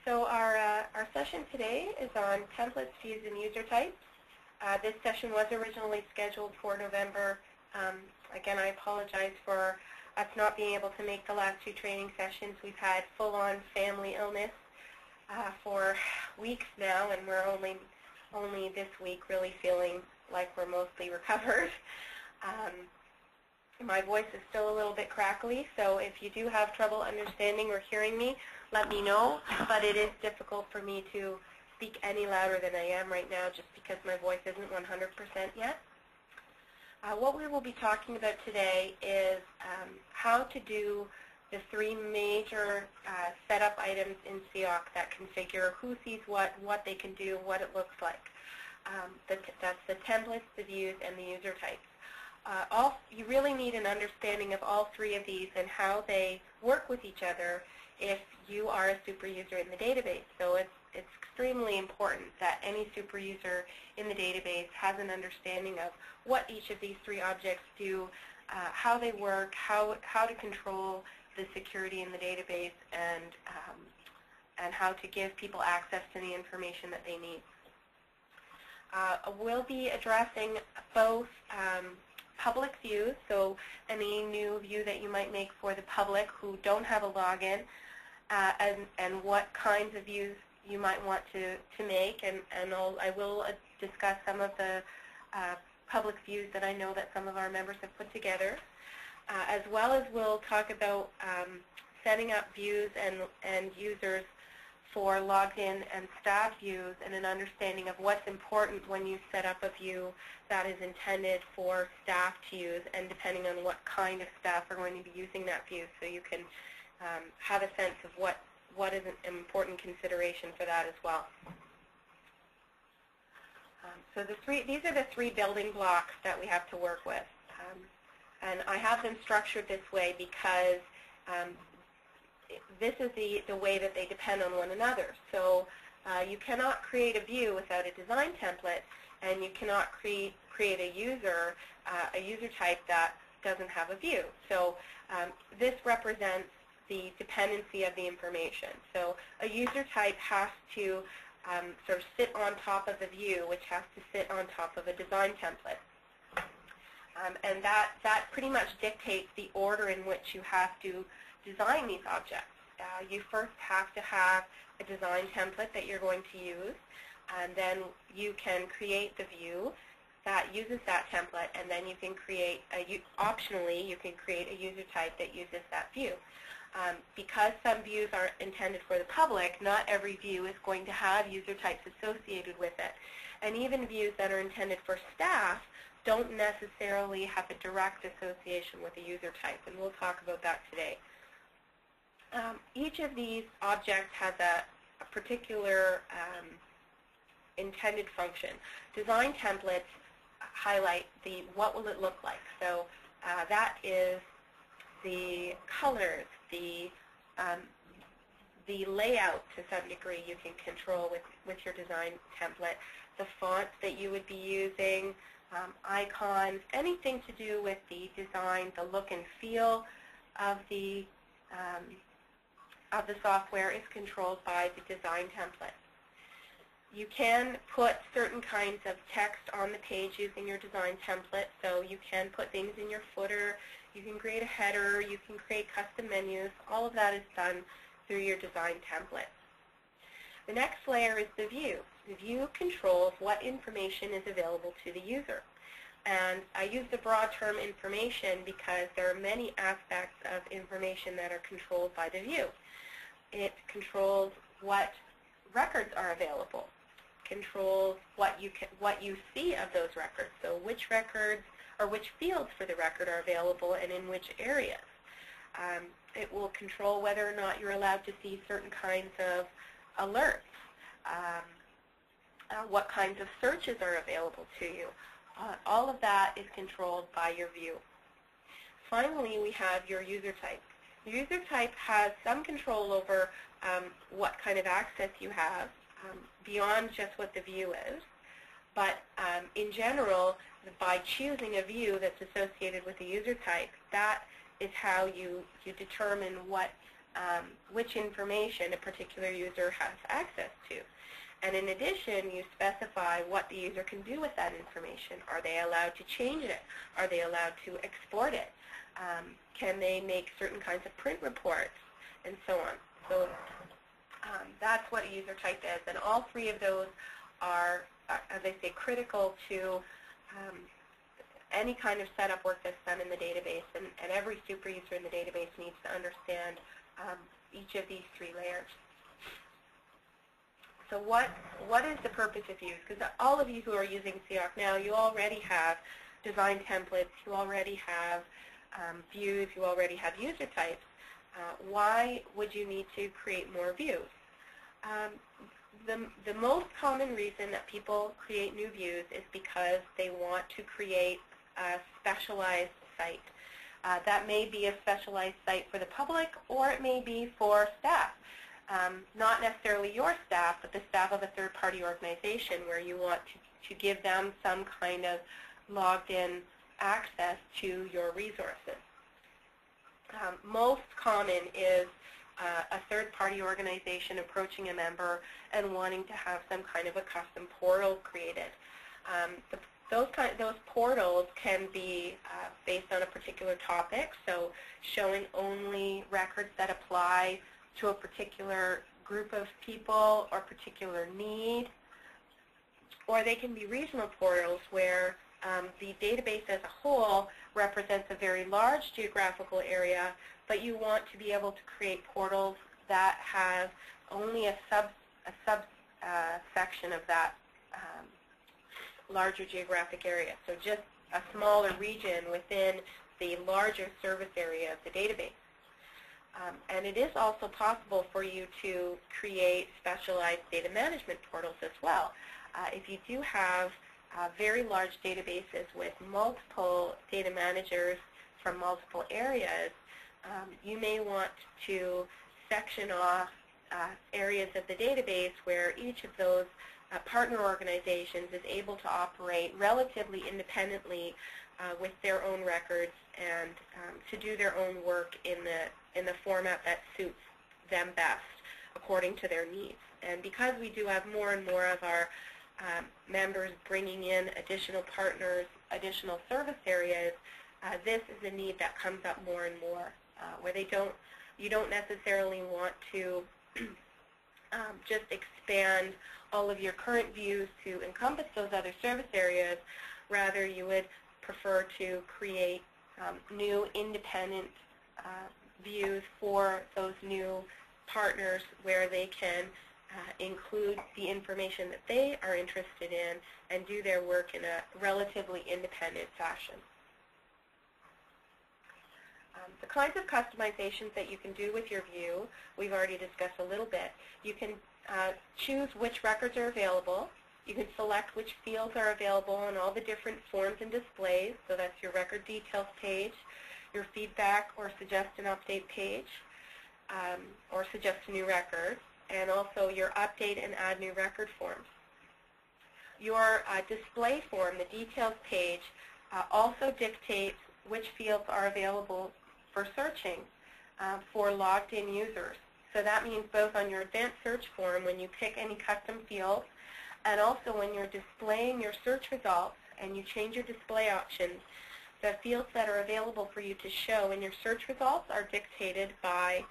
So our session today is on templates, views, and user types. This session was originally scheduled for November. Again, I apologize for us not being able to make the last two training sessions. We've had full-on family illness for weeks now, and we're only this week really feeling like we're mostly recovered. My voice is still a little bit crackly, so if you do have trouble understanding or hearing me, let me know. But it is difficult for me to speak any louder than I am right now just because my voice isn't 100% yet. What we will be talking about today is how to do the three major setup items in CIOC that configure who sees what they can do, what it looks like. That's the templates, the views, and the user types. You really need an understanding of all three of these and how they work with each other if you are a super user in the database. So it's extremely important that any super user in the database has an understanding of what each of these three objects do, how they work, how to control the security in the database, and how to give people access to the information that they need. We'll be addressing both public views, so any new view that you might make for the public who don't have a login, and what kinds of views you might want to make, and I will discuss some of the public views that I know that some of our members have put together, as well as we'll talk about setting up views and users for logged in and staff views, and an understanding of what's important when you set up a view that is intended for staff to use, and depending on what kind of staff are going to be using that view, so you can have a sense of what is an important consideration for that as well. So these are the three building blocks that we have to work with, and I have them structured this way because this is the way that they depend on one another. So you cannot create a view without a design template, and you cannot create a user type that doesn't have a view. So this represents the dependency of the information. So a user type has to sort of sit on top of the view, which has to sit on top of a design template. And that pretty much dictates the order in which you have to design these objects. You first have to have a design template that you're going to use, and then you can create the view that uses that template, and then you can create, optionally, you can create a user type that uses that view. Because some views are intended for the public, not every view is going to have user types associated with it. And even views that are intended for staff don't necessarily have a direct association with a user type, and we'll talk about that today. Each of these objects has a particular intended function. Design templates highlight what will it look like. So that is the colors, the layout to some degree you can control with your design template, the fonts that you would be using, icons, anything to do with the design, the look and feel of the software is controlled by the design template. You can put certain kinds of text on the page using your design template, so you can put things in your footer, you can create a header, you can create custom menus. All of that is done through your design template. The next layer is the view. The view controls what information is available to the user. And I use the broad term information because there are many aspects of information that are controlled by the view. It controls what records are available, controls what you see of those records, so which records or which fields for the record are available and in which areas. It will control whether or not you're allowed to see certain kinds of alerts, what kinds of searches are available to you. All of that is controlled by your view. Finally, we have your user type. The user type has some control over what kind of access you have beyond just what the view is. But in general, by choosing a view that's associated with a user type, that is how you determine what which information a particular user has access to. And in addition, you specify what the user can do with that information. Are they allowed to change it? Are they allowed to export it? Can they make certain kinds of print reports? And so on. So that's what a user type is. And all three of those are, as I say, critical to any kind of setup work that's done in the database. And every super user in the database needs to understand each of these three layers. So what is the purpose of views? Because all of you who are using CIOC now, you already have design templates, you already have views, you already have user types. Why would you need to create more views? The most common reason that people create new views is because they want to create a specialized site. That may be a specialized site for the public, or it may be for staff. Not necessarily your staff, but the staff of a third-party organization where you want to give them some kind of logged-in access to your resources. Most common is a third-party organization approaching a member and wanting to have some kind of a custom portal created. Those portals can be based on a particular topic, so showing only records that apply to a particular group of people or particular need. Or they can be regional portals where the database as a whole represents a very large geographical area, but you want to be able to create portals that have only a subsection of that larger geographic area. So just a smaller region within the larger service area of the database. And it is also possible for you to create specialized data management portals as well. If you do have very large databases with multiple data managers from multiple areas, you may want to section off areas of the database where each of those partner organizations is able to operate relatively independently with their own records and to do their own work in the format that suits them best according to their needs. And because we do have more and more of our members bringing in additional partners, additional service areas, this is a need that comes up more and more, where you don't necessarily want to just expand all of your current views to encompass those other service areas. Rather, you would prefer to create new independent views for those new partners where they can include the information that they are interested in and do their work in a relatively independent fashion. The kinds of customizations that you can do with your view, we've already discussed a little bit. You can choose which records are available. You can select which fields are available on all the different forms and displays. So that's your record details page, your feedback or suggest an update page, or suggest a new record, and also your update and add new record forms. Your display form, the details page, also dictates which fields are available for searching for logged-in users. So that means both on your advanced search form when you pick any custom fields, and also when you're displaying your search results and you change your display options, the fields that are available for you to show in your search results are dictated by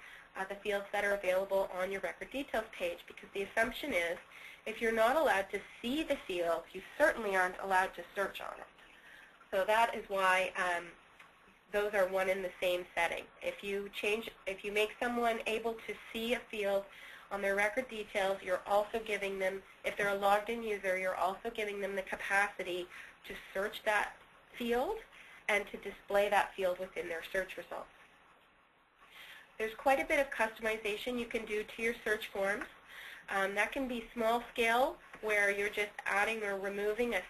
the fields that are available on your record details page, because the assumption is if you're not allowed to see the field, you certainly aren't allowed to search on it. So that is why those are one in the same setting. If you make someone able to see a field on their record details, you're also giving them, if they're a logged-in user, you're also giving them the capacity to search that field and to display that field within their search results. There's quite a bit of customization you can do to your search forms. That can be small scale, where you're just adding or removing a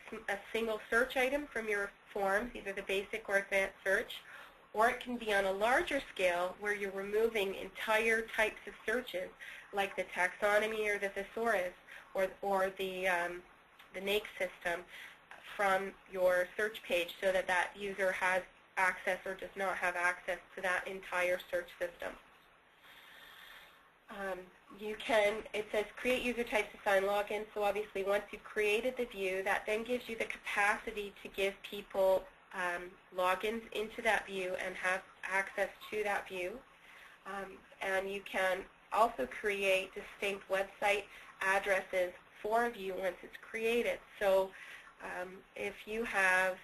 single search item from your forms, either the basic or advanced search, or it can be on a larger scale where you're removing entire types of searches, like the taxonomy or the thesaurus or the NAICS system from your search page, so that that user has access or does not have access to that entire search system. It says create user types to assign logins. So obviously once you've created the view, that then gives you the capacity to give people logins into that view and have access to that view. And you can also create distinct website addresses for a view once it's created. So if you have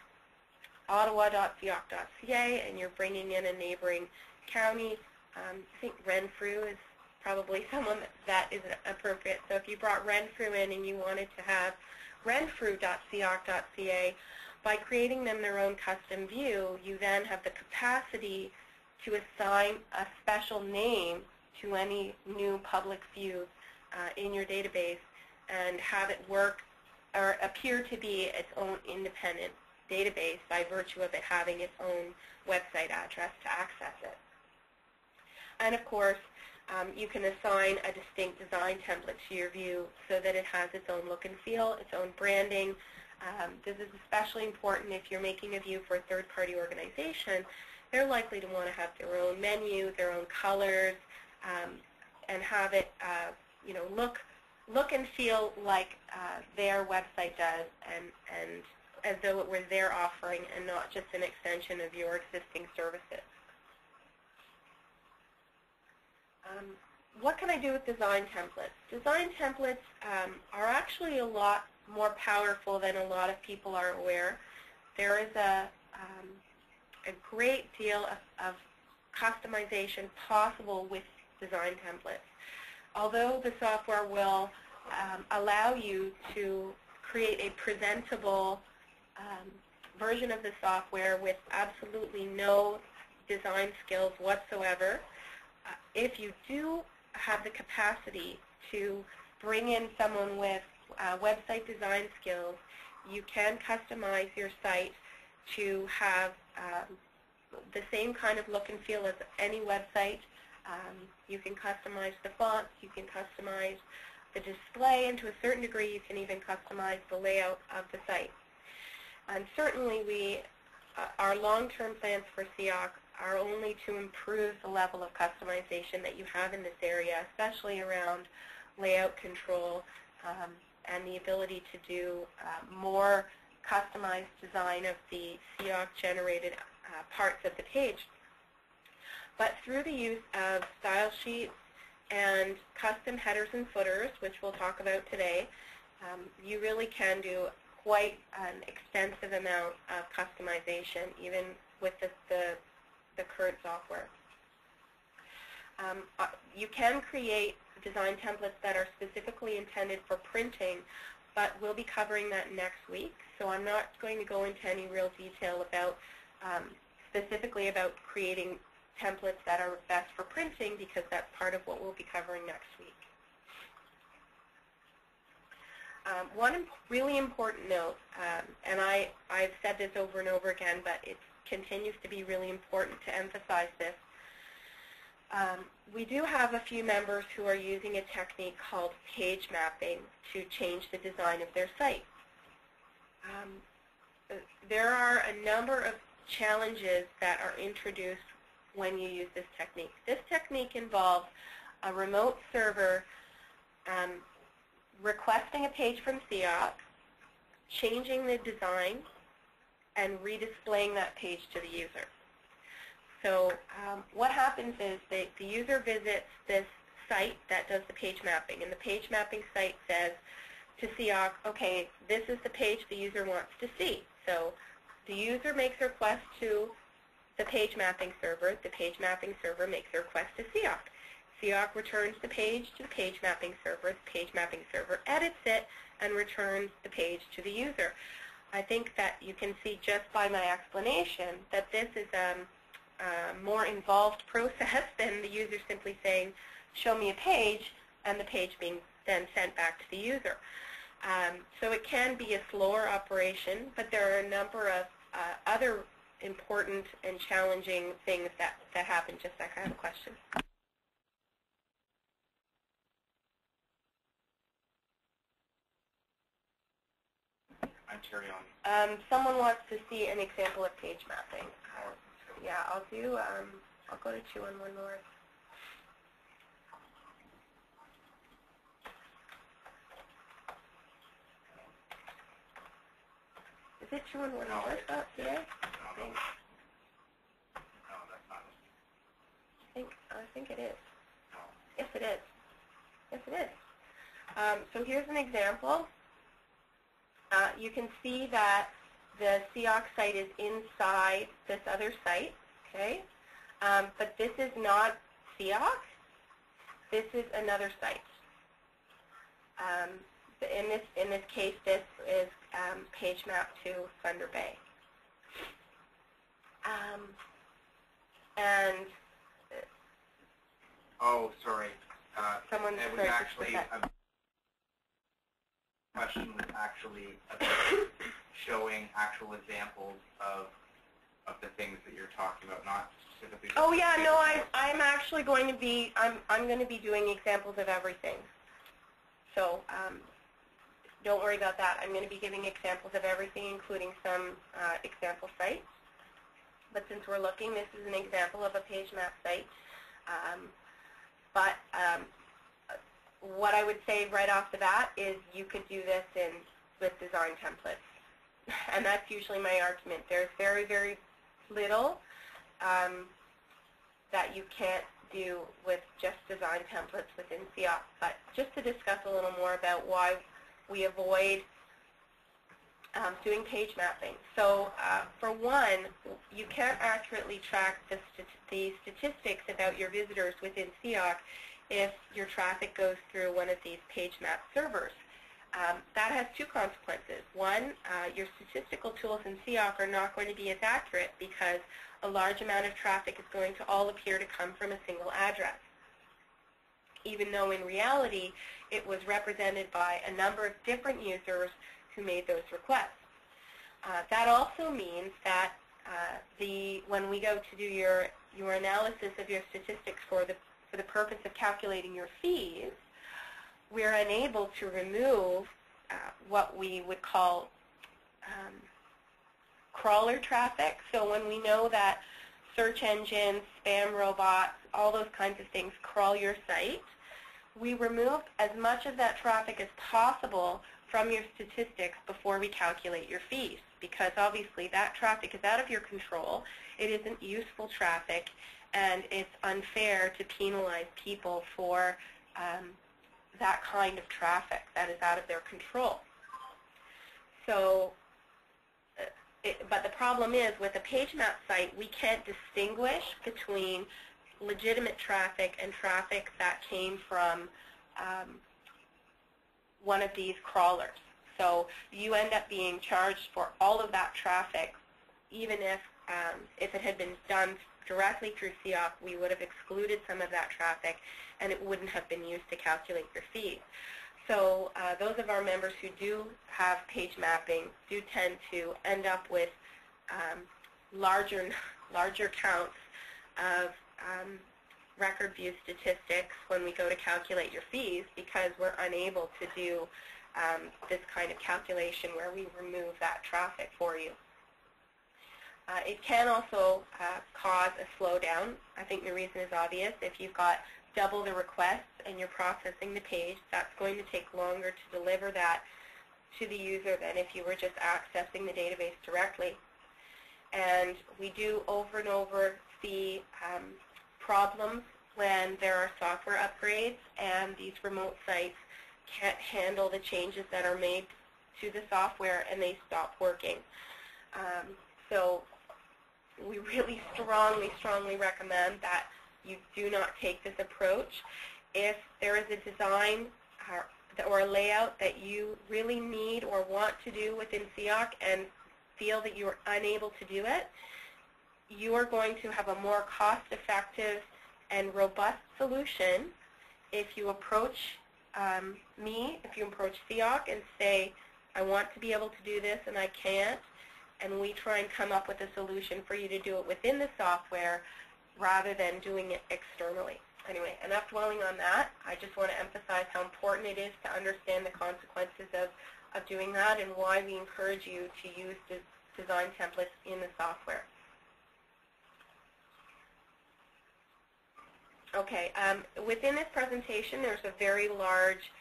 ottawa.cioc.ca and you're bringing in a neighboring county, I think Renfrew is probably someone that is appropriate. So if you brought Renfrew in and you wanted to have renfrew.cioc.ca, by creating them their own custom view, you then have the capacity to assign a special name to any new public view in your database and have it work or appear to be its own independent database by virtue of it having its own website address to access it. And of course, you can assign a distinct design template to your view so that it has its own look and feel, its own branding. This is especially important if you're making a view for a third-party organization. They're likely to want to have their own menu, their own colors, and have it look and feel like their website does, and as though it were their offering and not just an extension of your existing services. What can I do with design templates? Design templates are actually a lot more powerful than a lot of people are aware. There is a great deal of customization possible with design templates. Although the software will allow you to create a presentable version of the software with absolutely no design skills whatsoever, if you do have the capacity to bring in someone with website design skills, you can customize your site to have the same kind of look and feel as any website. You can customize the fonts, you can customize the display, and to a certain degree you can even customize the layout of the site. And certainly our long-term plans for CIOC are only to improve the level of customization that you have in this area, especially around layout control and the ability to do more customized design of the CIOC-generated parts of the page. But through the use of style sheets and custom headers and footers, which we'll talk about today, you really can do quite an extensive amount of customization, even with the current software. You can create design templates that are specifically intended for printing, but we'll be covering that next week. So I'm not going to go into any real detail about specifically about creating templates that are best for printing, because that's part of what we'll be covering next week. One really important note, and I've said this over and over again, but it continues to be really important to emphasize this. We do have a few members who are using a technique called page mapping to change the design of their site. There are a number of challenges that are introduced when you use this technique. This technique involves a remote server requesting a page from CIOC, changing the design, and redisplaying that page to the user. So what happens is the user visits this site that does the page mapping, and the page mapping site says to CIOC, okay, this is the page the user wants to see. So the user makes a request to the page mapping server. The page mapping server makes a request to CIOC. CIOC returns the page to the page mapping server. The page mapping server edits it and returns the page to the user. I think that you can see just by my explanation that this is a more involved process than the user simply saying, show me a page, and the page being then sent back to the user. So it can be a slower operation, but there are a number of other important and challenging things that happen. Just like I have a question. Carry on. Someone wants to see an example of page mapping. Yeah, I'll go to 2 and 1 more. it showing what it was up today? I think it is. Yes, it is. Yes, it is. So here's an example. You can see that the CIOC site is inside this other site, okay? But this is not CIOC. This is another site. In this case, this is page map to Thunder Bay. And oh, sorry. Someone it was actually a question was actually about showing actual examples of the things that you're talking about, not specifically. Oh yeah, no, I'm actually going to be I'm going to be doing examples of everything. So don't worry about that. I'm going to be giving examples of everything, including some example sites. But since we're looking, this is an example of a page map site. But what I would say right off the bat is you could do this with design templates. And that's usually my argument. There's very, very little that you can't do with just design templates within CIOC. But just to discuss a little more about why we avoid doing page mapping. So for one, you can't accurately track the statistics about your visitors within CIOC if your traffic goes through one of these page map servers. That has two consequences. One, your statistical tools in CIOC are not going to be as accurate because a large amount of traffic is going to all appear to come from a single address, even though in reality it was represented by a number of different users who made those requests. That also means that when we go to do your analysis of your statistics for the purpose of calculating your fees, we're unable to remove what we would call crawler traffic. So when we know that search engines, spam robots, all those kinds of things crawl your site, we remove as much of that traffic as possible from your statistics before we calculate your fees, because obviously that traffic is out of your control, it isn't useful traffic, and it's unfair to penalize people for that kind of traffic that is out of their control. So, but the problem is with a page map site, we can't distinguish between legitimate traffic and traffic that came from one of these crawlers. So you end up being charged for all of that traffic, even if it had been done directly through CIOC, we would have excluded some of that traffic, and it wouldn't have been used to calculate your fees. So those of our members who do have page mapping do tend to end up with larger counts of record view statistics when we go to calculate your fees, because we're unable to do this kind of calculation where we remove that traffic for you. It can also cause a slowdown. I think the reason is obvious. If you've got double the requests and you're processing the page, that's going to take longer to deliver that to the user than if you were just accessing the database directly. And we do over and over see problems when there are software upgrades and these remote sites can't handle the changes that are made to the software and they stop working. So we really strongly recommend that you do not take this approach. If there is a design or a layout that you really need or want to do within CIOC and feel that you are unable to do it, you are going to have a more cost-effective and robust solution if you approach if you approach CIOC and say, I want to be able to do this and I can't, and we try and come up with a solution for you to do it within the software rather than doing it externally. Anyway, enough dwelling on that. I just want to emphasize how important it is to understand the consequences of doing that and why we encourage you to use design templates in the software. Okay, within this presentation there's a very large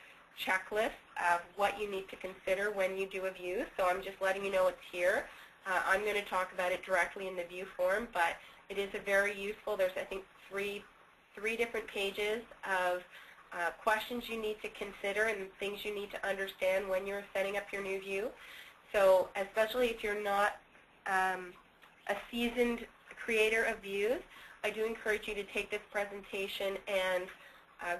checklist of what you need to consider when you do a view. So I'm just letting you know it's here. I'm going to talk about it directly in the view form, but it is a very useful. There's, I think, three different pages of questions you need to consider and things you need to understand when you're setting up your new view. So especially if you're not a seasoned creator of views, I do encourage you to take this presentation and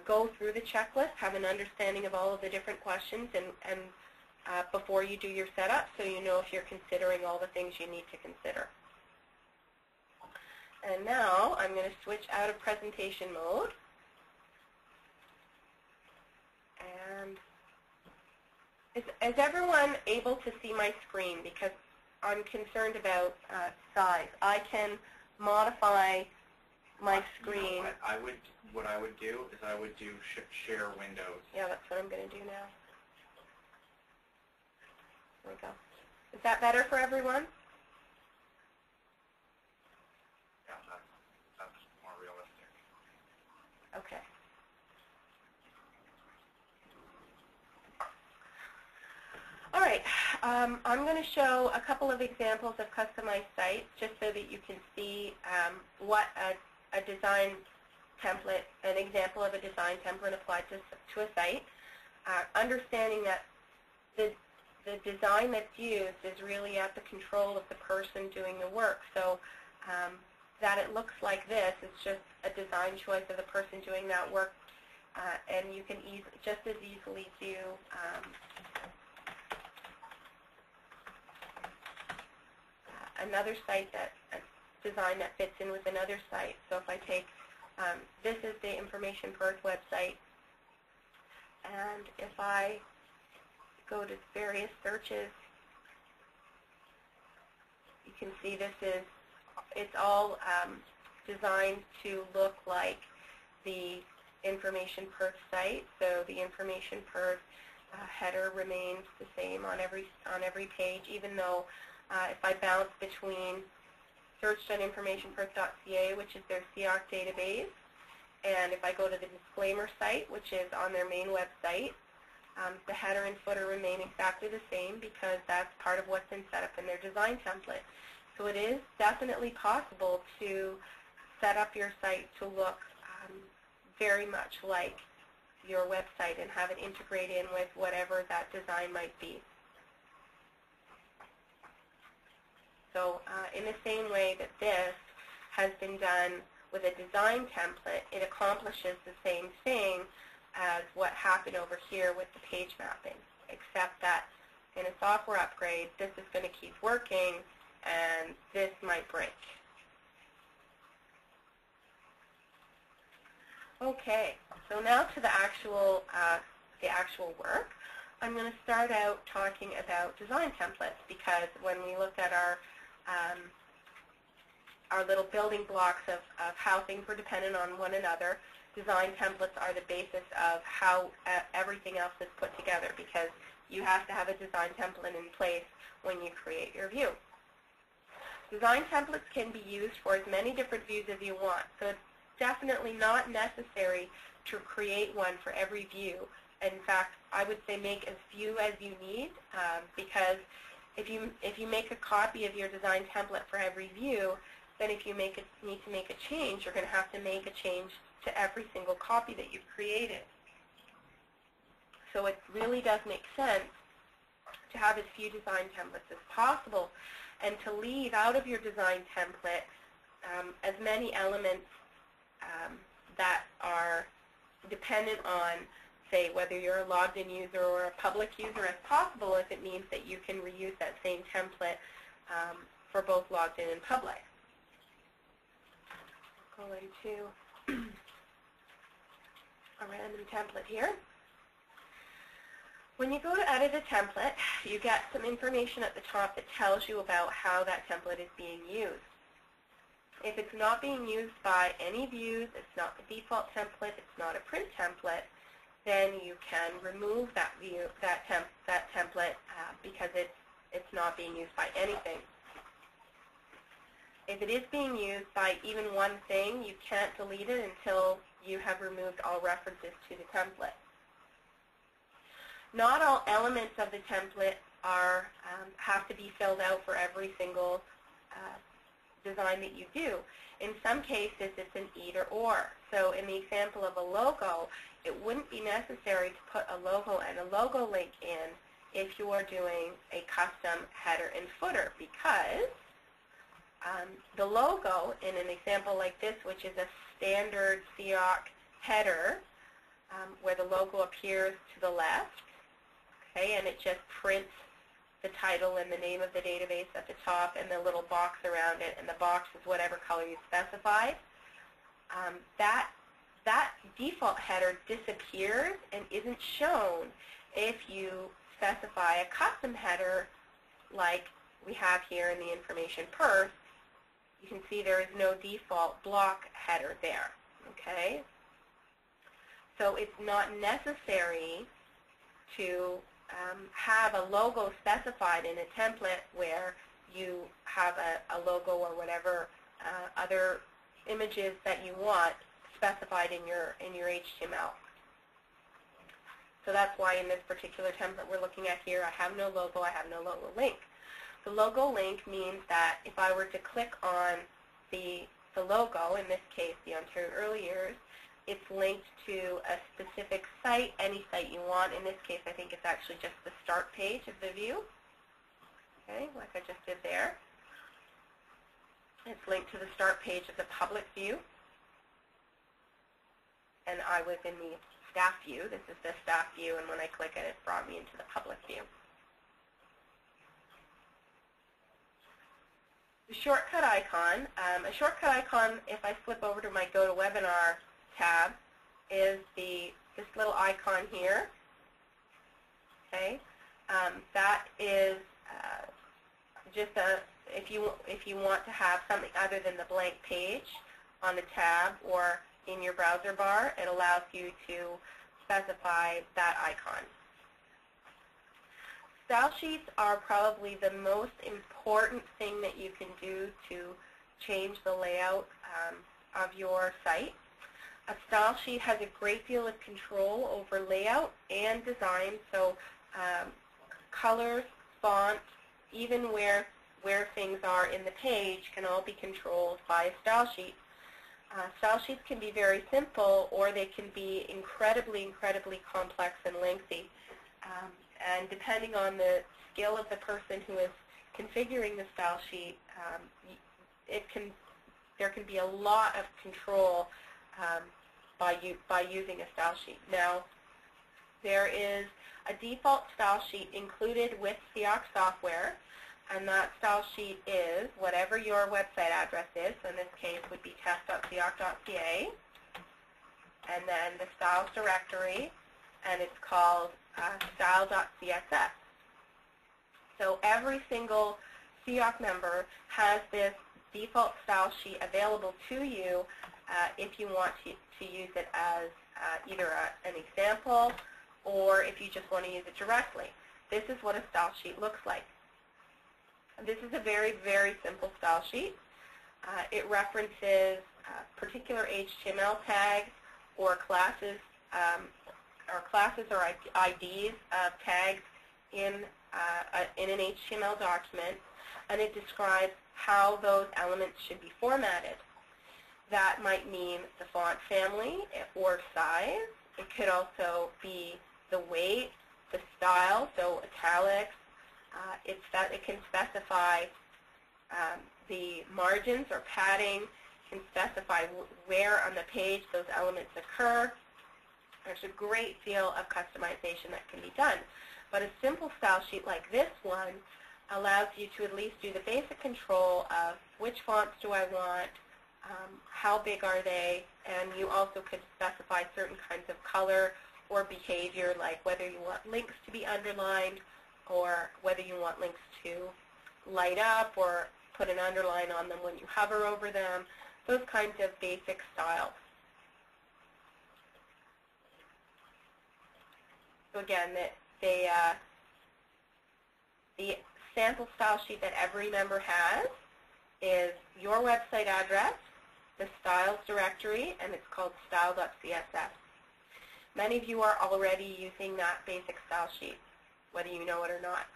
go through the checklist, have an understanding of all of the different questions, and before you do your setup, so you know if you're considering all the things you need to consider. And now I'm going to switch out of presentation mode. And is everyone able to see my screen? Because I'm concerned about size. I can modify my screen. You know what I would do is I would do share windows. Yeah, that's what I'm going to do now. There we go. Is that better for everyone? Yeah, that's more realistic. Okay. All right. I'm going to show a couple of examples of customized sites just so that you can see what a design template, an example of a design template applied to a site. Understanding that the design that's used is really at the control of the person doing the work. So that it looks like this, it's just a design choice of the person doing that work, and you can just as easily do another site, a design that fits in with another site. So if I take, this is the Information Perth website, and if I go to various searches, you can see it's all designed to look like the Information Perth site. So the Information Perth header remains the same on every page, even though if I bounce between search.informationperth.ca, which is their CIOC database, and if I go to the disclaimer site, which is on their main website, the header and footer remain exactly the same because that's part of what's been set up in their design template. So it is definitely possible to set up your site to look very much like your website and have it integrate in with whatever that design might be. So in the same way that this has been done with a design template, it accomplishes the same thing as what happened over here with the page mapping, except that in a software upgrade, this is going to keep working and this might break. Okay, so now to the actual work. I'm going to start out talking about design templates, because when we looked at our little building blocks of how things were dependent on one another, design templates are the basis of how everything else is put together, because you have to have a design template in place when you create your view. Design templates can be used for as many different views as you want, so it's definitely not necessary to create one for every view. In fact, I would say make as few as you need, because if you make a copy of your design template for every view, then if you need to make a change, you're going to have to make a change to every single copy that you've created. So it really does make sense to have as few design templates as possible, and to leave out of your design template as many elements that are dependent on, say, whether you're a logged-in user or a public user as possible, if it means that you can reuse that same template for both logged in and public. I'll go into a random template here. When you go to edit a template, you get some information at the top that tells you about how that template is being used. If it's not being used by any views, it's not the default template, it's not a print template, then you can remove that view, that template, because it's not being used by anything. If it is being used by even one thing, you can't delete it until you have removed all references to the template. Not all elements of the template have to be filled out for every single design that you do. In some cases, it's an either or. So in the example of a logo, it wouldn't be necessary to put a logo and a logo link in if you are doing a custom header and footer, because the logo in an example like this, which is a standard CIOC header, where the logo appears to the left, okay, and it just prints the title and the name of the database at the top and the little box around it, and the box is whatever color you specified. That default header disappears and isn't shown if you specify a custom header like we have here in the information purse. You can see there is no default block header there, okay? So it's not necessary to have a logo specified in a template where you have a logo or whatever other images that you want specified in your HTML. So that's why in this particular template we're looking at here, I have no logo, I have no logo link. The logo link means that if I were to click on the logo, in this case the Ontario Early Years, it's linked to a specific site, any site you want. In this case, I think it's actually just the start page of the view, okay, like I just did there. It's linked to the start page of the public view, and I was in the staff view. This is the staff view, and when I click it, it brought me into the public view. The shortcut icon, if I flip over to my Go to Webinar tab, is this little icon here. Okay, that is just if you want to have something other than the blank page on the tab or in your browser bar, it allows you to specify that icon. Style sheets are probably the most important thing that you can do to change the layout of your site. A style sheet has a great deal of control over layout and design, so colors, font, even where things are in the page can all be controlled by a style sheet. Style sheets can be very simple, or they can be incredibly, incredibly complex and lengthy. And depending on the skill of the person who is configuring the style sheet, there can be a lot of control by using a style sheet. Now, there is a default style sheet included with CIOC software, and that style sheet is whatever your website address is. So in this case would be test.cioc.ca, and then the styles directory, and it's called style.css. So every single CIOC member has this default style sheet available to you if you want to use it as either an example or if you just want to use it directly. This is what a style sheet looks like. This is a very, very simple style sheet. It references particular HTML tags or classes or IDs of tags in an HTML document, and it describes how those elements should be formatted. That might mean the font family or size. It could also be the weight, the style, so italics. It can specify the margins or padding. It can specify where on the page those elements occur. There's a great deal of customization that can be done. But a simple style sheet like this one allows you to at least do the basic control of which fonts do I want, how big are they, and you also could specify certain kinds of color or behavior, like whether you want links to be underlined or whether you want links to light up or put an underline on them when you hover over them, those kinds of basic styles. So again, the sample style sheet that every member has is your website address, the styles directory, and it's called style.css. Many of you are already using that basic style sheet, whether you know it or not.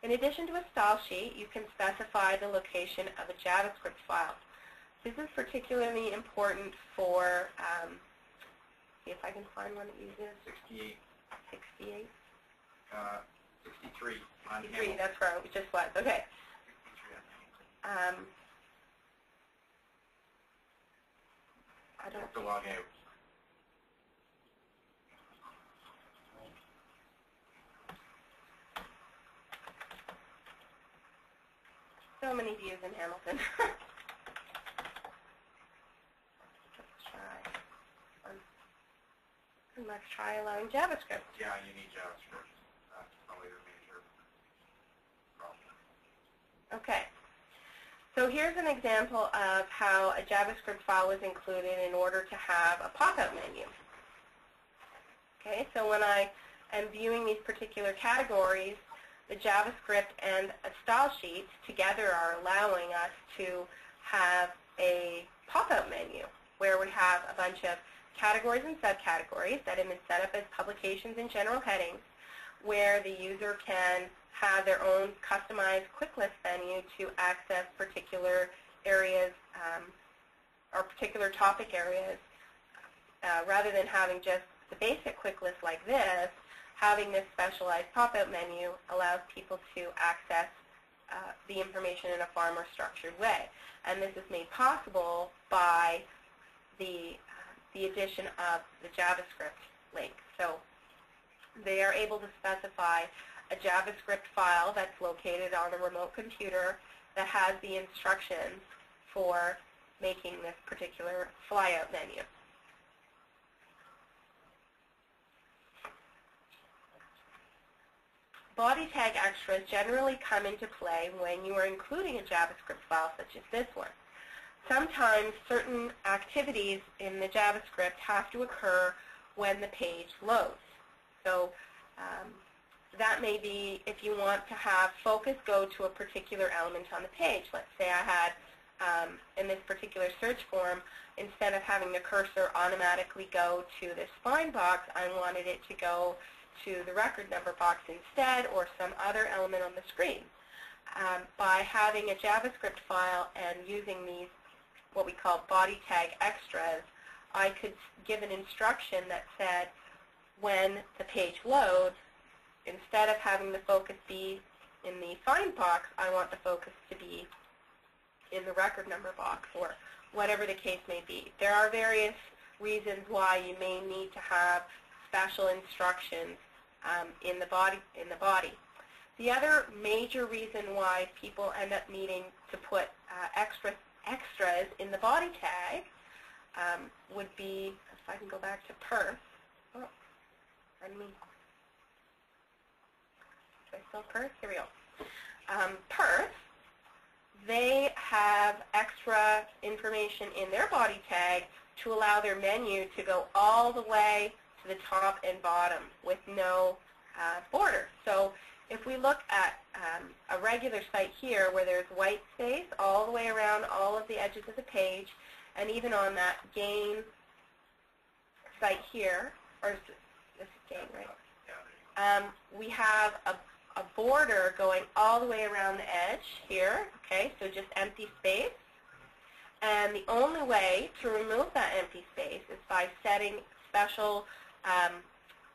In addition to a style sheet, you can specify the location of a JavaScript file. This is particularly important for, see if I can find one that uses 68. 68? 63 on 63, Hamilton. that's where it just was. Okay. 63 on Hamilton. I don't have to log out. So many views in Hamilton. Let's try allowing JavaScript. Yeah, you need JavaScript. That's probably the major problem. Okay. So here's an example of how a JavaScript file was included in order to have a pop-out menu. Okay, so when I am viewing these particular categories, the JavaScript and a style sheet together are allowing us to have a pop-out menu where we have a bunch of categories and subcategories that have been set up as publications and general headings, where the user can have their own customized quick list menu to access particular areas or particular topic areas. Rather than having just the basic quick list like this, having this specialized pop-out menu allows people to access the information in a far more structured way. And this is made possible by the addition of the JavaScript link. So they are able to specify a JavaScript file that's located on a remote computer that has the instructions for making this particular flyout menu. Body tag extras generally come into play when you are including a JavaScript file such as this one. Sometimes certain activities in the JavaScript have to occur when the page loads. So that may be if you want to have focus go to a particular element on the page. Let's say I had, in this particular search form, instead of having the cursor automatically go to this find box, I wanted it to go to the record number box instead, or some other element on the screen. By having a JavaScript file and using these what we call body tag extras, I could give an instruction that said when the page loads, instead of having the focus be in the find box, I want the focus to be in the record number box, or whatever the case may be. There are various reasons why you may need to have special instructions in the body. The other major reason why people end up needing to put extras in the body tag would be, if I can go back to Perth. Oh, pardon me. Did I spell Perth? Here we go. Perth, they have extra information in their body tag to allow their menu to go all the way to the top and bottom with no border. So if we look at a regular site here where there's white space all the way around all of the edges of the page, and even on that gain site here, or this is gain, right? We have a border going all the way around the edge here, okay, so just empty space. And the only way to remove that empty space is by setting special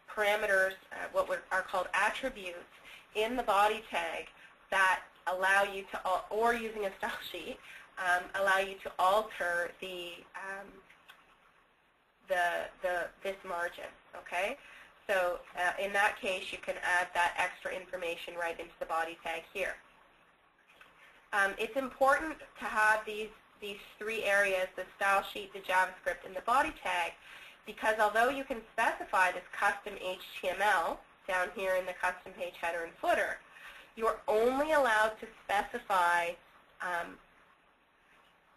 parameters, what are called attributes, in the body tag that allow you to, or using a style sheet, allow you to alter this margin, okay? So in that case, you can add that extra information right into the body tag here. It's important to have these three areas, the style sheet, the JavaScript, and the body tag, because although you can specify this custom HTML down here in the custom page header and footer, you're only allowed to specify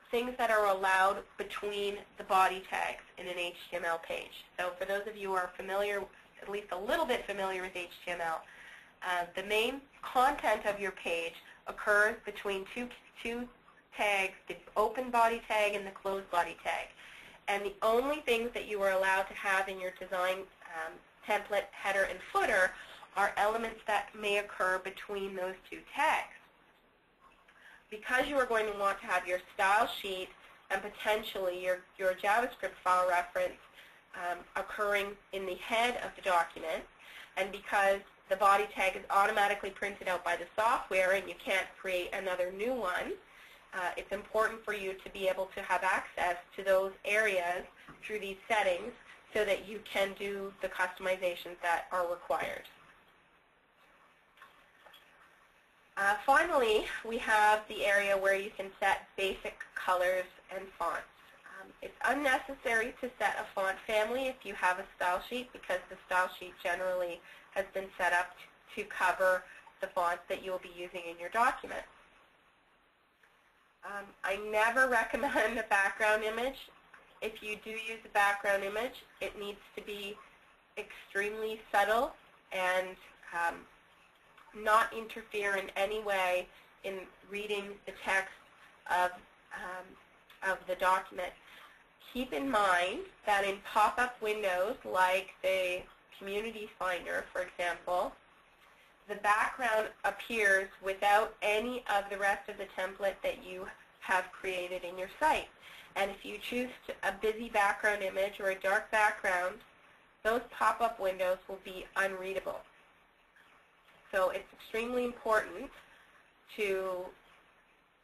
things that are allowed between the body tags in an HTML page. So for those of you who are familiar, at least a little bit familiar with HTML, the main content of your page occurs between two tags, the open body tag and the closed body tag. And the only things that you are allowed to have in your design template, header, and footer are elements that may occur between those two tags. Because you are going to want to have your style sheet and potentially your JavaScript file reference occurring in the head of the document, and because the body tag is automatically printed out by the software and you can't create another new one, it's important for you to be able to have access to those areas through these settings so that you can do the customizations that are required. Finally, we have the area where you can set basic colors and fonts. It's unnecessary to set a font family if you have a style sheet, because the style sheet generally has been set up to cover the fonts that you will be using in your document. I never recommend a background image. If you do use a background image, it needs to be extremely subtle and not interfere in any way in reading the text of the document. Keep in mind that in pop-up windows like the Community Finder, for example, the background appears without any of the rest of the template that you have created in your site. And if you choose a busy background image or a dark background, those pop-up windows will be unreadable. So it's extremely important to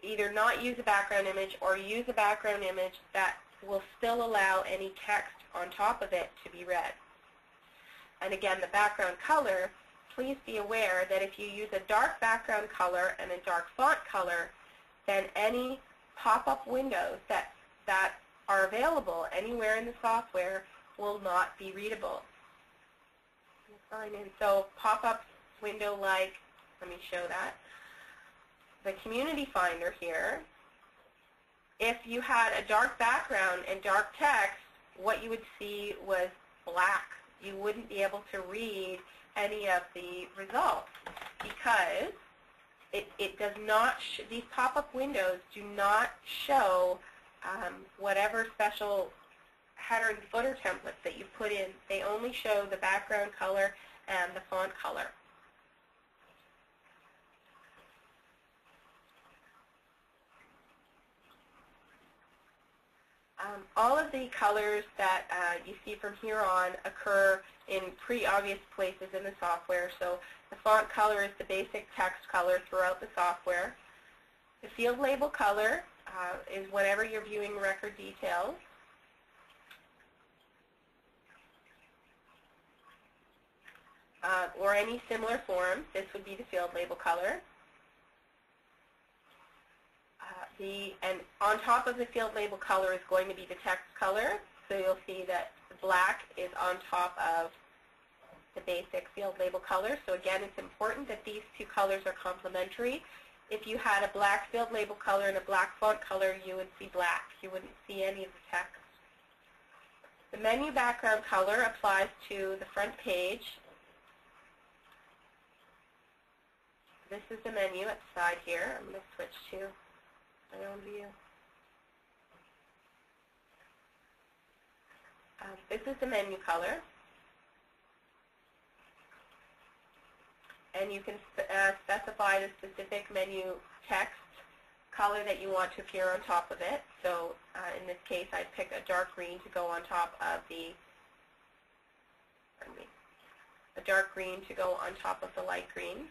either not use a background image or use a background image that will still allow any text on top of it to be read. And again, the background color, please be aware that if you use a dark background color and a dark font color, then any pop-up windows that are available anywhere in the software will not be readable. So pop-up window like, let me show that, the Community Finder here, if you had a dark background and dark text, what you would see was black. You wouldn't be able to read any of the results because it does not, these pop-up windows do not show whatever special header and footer templates that you put in. They only show the background color and the font color. All of the colors that you see from here on occur in pretty obvious places in the software. So the font color is the basic text color throughout the software. The field label color is whenever you're viewing record details. Or any similar form, this would be the field label color. And on top of the field label color is going to be the text color. So you'll see that the black is on top of the basic field label color. So again, it's important that these two colors are complementary. If you had a black field label color and a black font color, you would see black. You wouldn't see any of the text. The menu background color applies to the front page. This is the menu at the side here. I'm going to switch to my own view. This is the menu color. And you can specify the specific menu text color that you want to appear on top of it. So in this case, I'd pick a dark green to go on top of the, a dark green to go on top of the light green.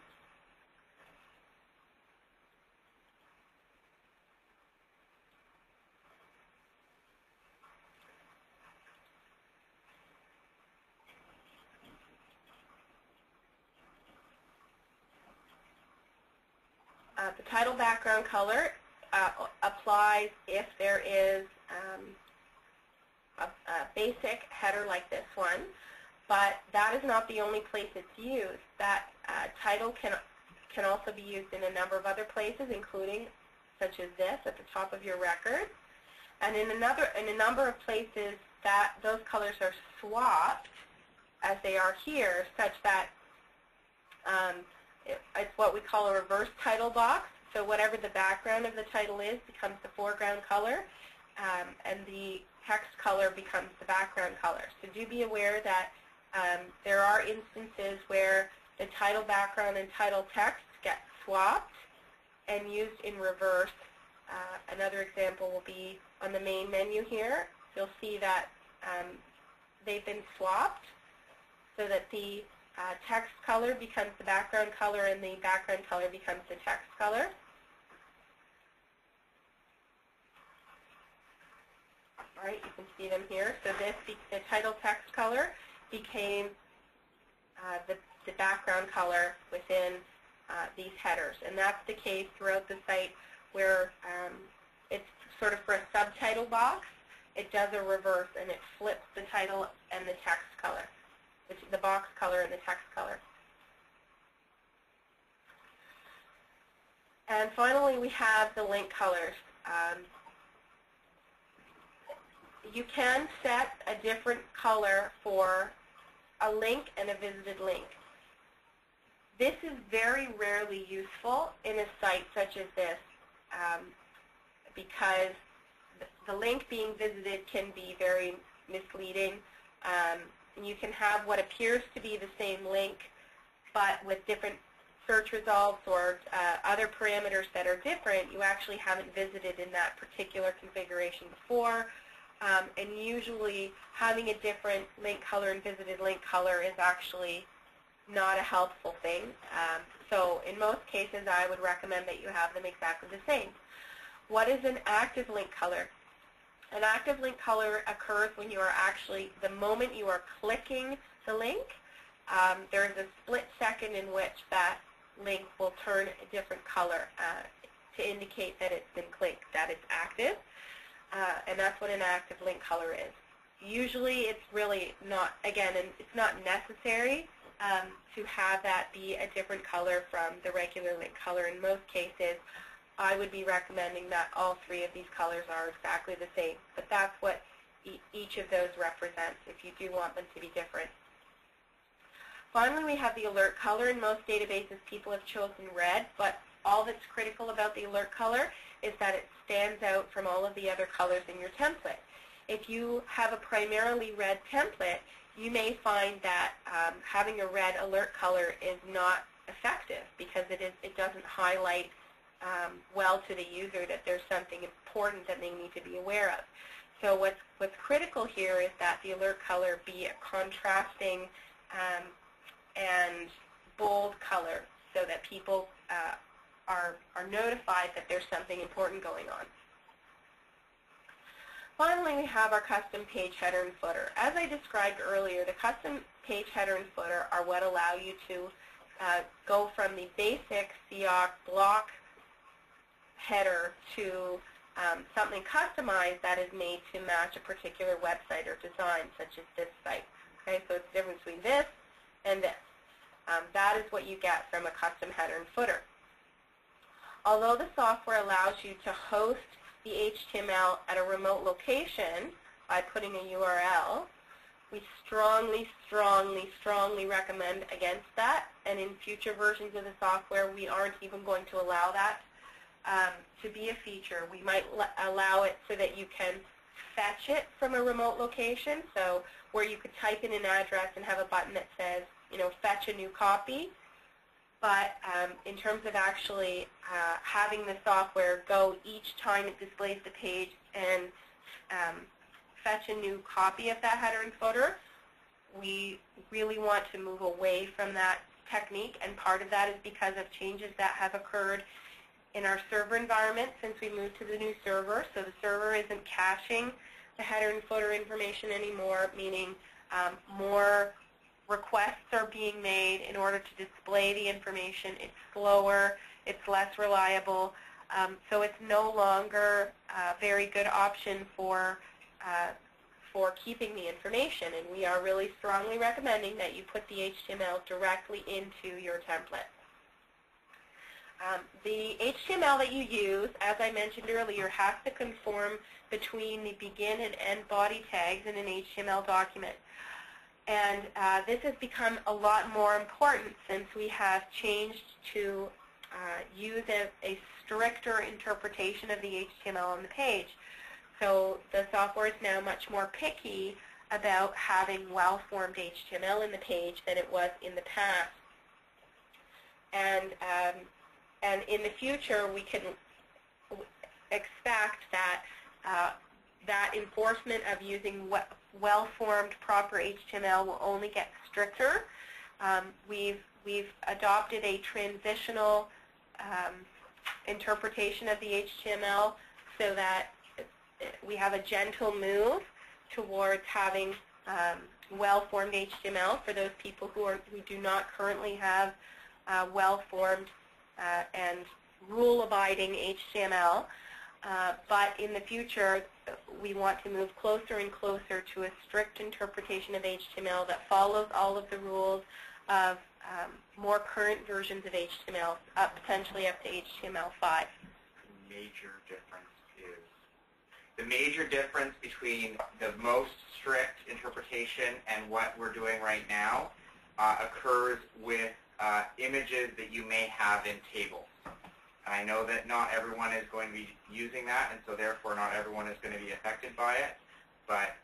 The title background color applies if there is a basic header like this one, but that is not the only place it's used. That title can also be used in a number of other places, including such as this at the top of your record, and in a number of places that those colors are swapped, as they are here, such that it's what we call a reverse title box. So whatever the background of the title is becomes the foreground color, and the text color becomes the background color. So do be aware that there are instances where the title background and title text get swapped and used in reverse. Another example will be on the main menu here. You'll see that they've been swapped so that the text color becomes the background color and the background color becomes the text color. All right, you can see them here. So the title text color became the background color within these headers. And that's the case throughout the site where it's sort of for a subtitle box, it does a reverse and it flips the title and the text color, the box color and the text color. And finally, we have the link colors. You can set a different color for a link and a visited link. This is very rarely useful in a site such as this because the link being visited can be very misleading. You can have what appears to be the same link but with different search results or other parameters that are different. You actually haven't visited in that particular configuration before. And usually having a different link color and visited link color is actually not a helpful thing. So in most cases, I would recommend that you have them exactly the same. What is an active link color? An active link color occurs when you are actually, the moment you are clicking the link, there is a split second in which that link will turn a different color to indicate that it's been clicked, that it's active. And that's what an active link color is. Usually it's really not, again, and it's not necessary to have that be a different color from the regular link color. In most cases, I would be recommending that all three of these colors are exactly the same. But that's what each of those represents if you do want them to be different. Finally, we have the alert color. In most databases, people have chosen red, but all that's critical about the alert color is that it stands out from all of the other colors in your template. If you have a primarily red template, you may find that having a red alert color is not effective because it doesn't highlight well to the user that there's something important that they need to be aware of. So what's critical here is that the alert color be a contrasting and bold color so that people are notified that there's something important going on. Finally, we have our custom page header and footer. As I described earlier, the custom page header and footer are what allow you to go from the basic CIOC block header to something customized that is made to match a particular website or design, such as this site. Okay, so it's the difference between this and this. That is what you get from a custom header and footer. Although the software allows you to host the HTML at a remote location by putting a URL, we strongly, strongly, strongly recommend against that. And in future versions of the software, we aren't even going to allow that to be a feature. We might allow it so that you can fetch it from a remote location, so where you could type in an address and have a button that says, fetch a new copy. But in terms of actually having the software go each time it displays the page and fetch a new copy of that header and footer, we really want to move away from that technique, and part of that is because of changes that have occurred in our server environment since we moved to the new server. So the server isn't caching the header and footer information anymore, meaning more requests are being made in order to display the information. It's slower, it's less reliable, so it's no longer a very good option for keeping the information, and we are really strongly recommending that you put the HTML directly into your template. The HTML that you use, as I mentioned earlier, has to conform between the begin and end body tags in an HTML document. And this has become a lot more important since we have changed to use a stricter interpretation of the HTML on the page. So the software is now much more picky about having well-formed HTML in the page than it was in the past. And in the future, we can expect that that enforcement of using well-formed proper HTML will only get stricter. We've adopted a transitional interpretation of the HTML so that we have a gentle move towards having well-formed HTML for those people who do not currently have well-formed and rule-abiding HTML. But in the future, we want to move closer and closer to a strict interpretation of HTML that follows all of the rules of more current versions of HTML, potentially up to HTML5. The major difference between the most strict interpretation and what we're doing right now occurs with images that you may have in tables. And I know that not everyone is going to be using that, and so therefore not everyone is going to be affected by it. But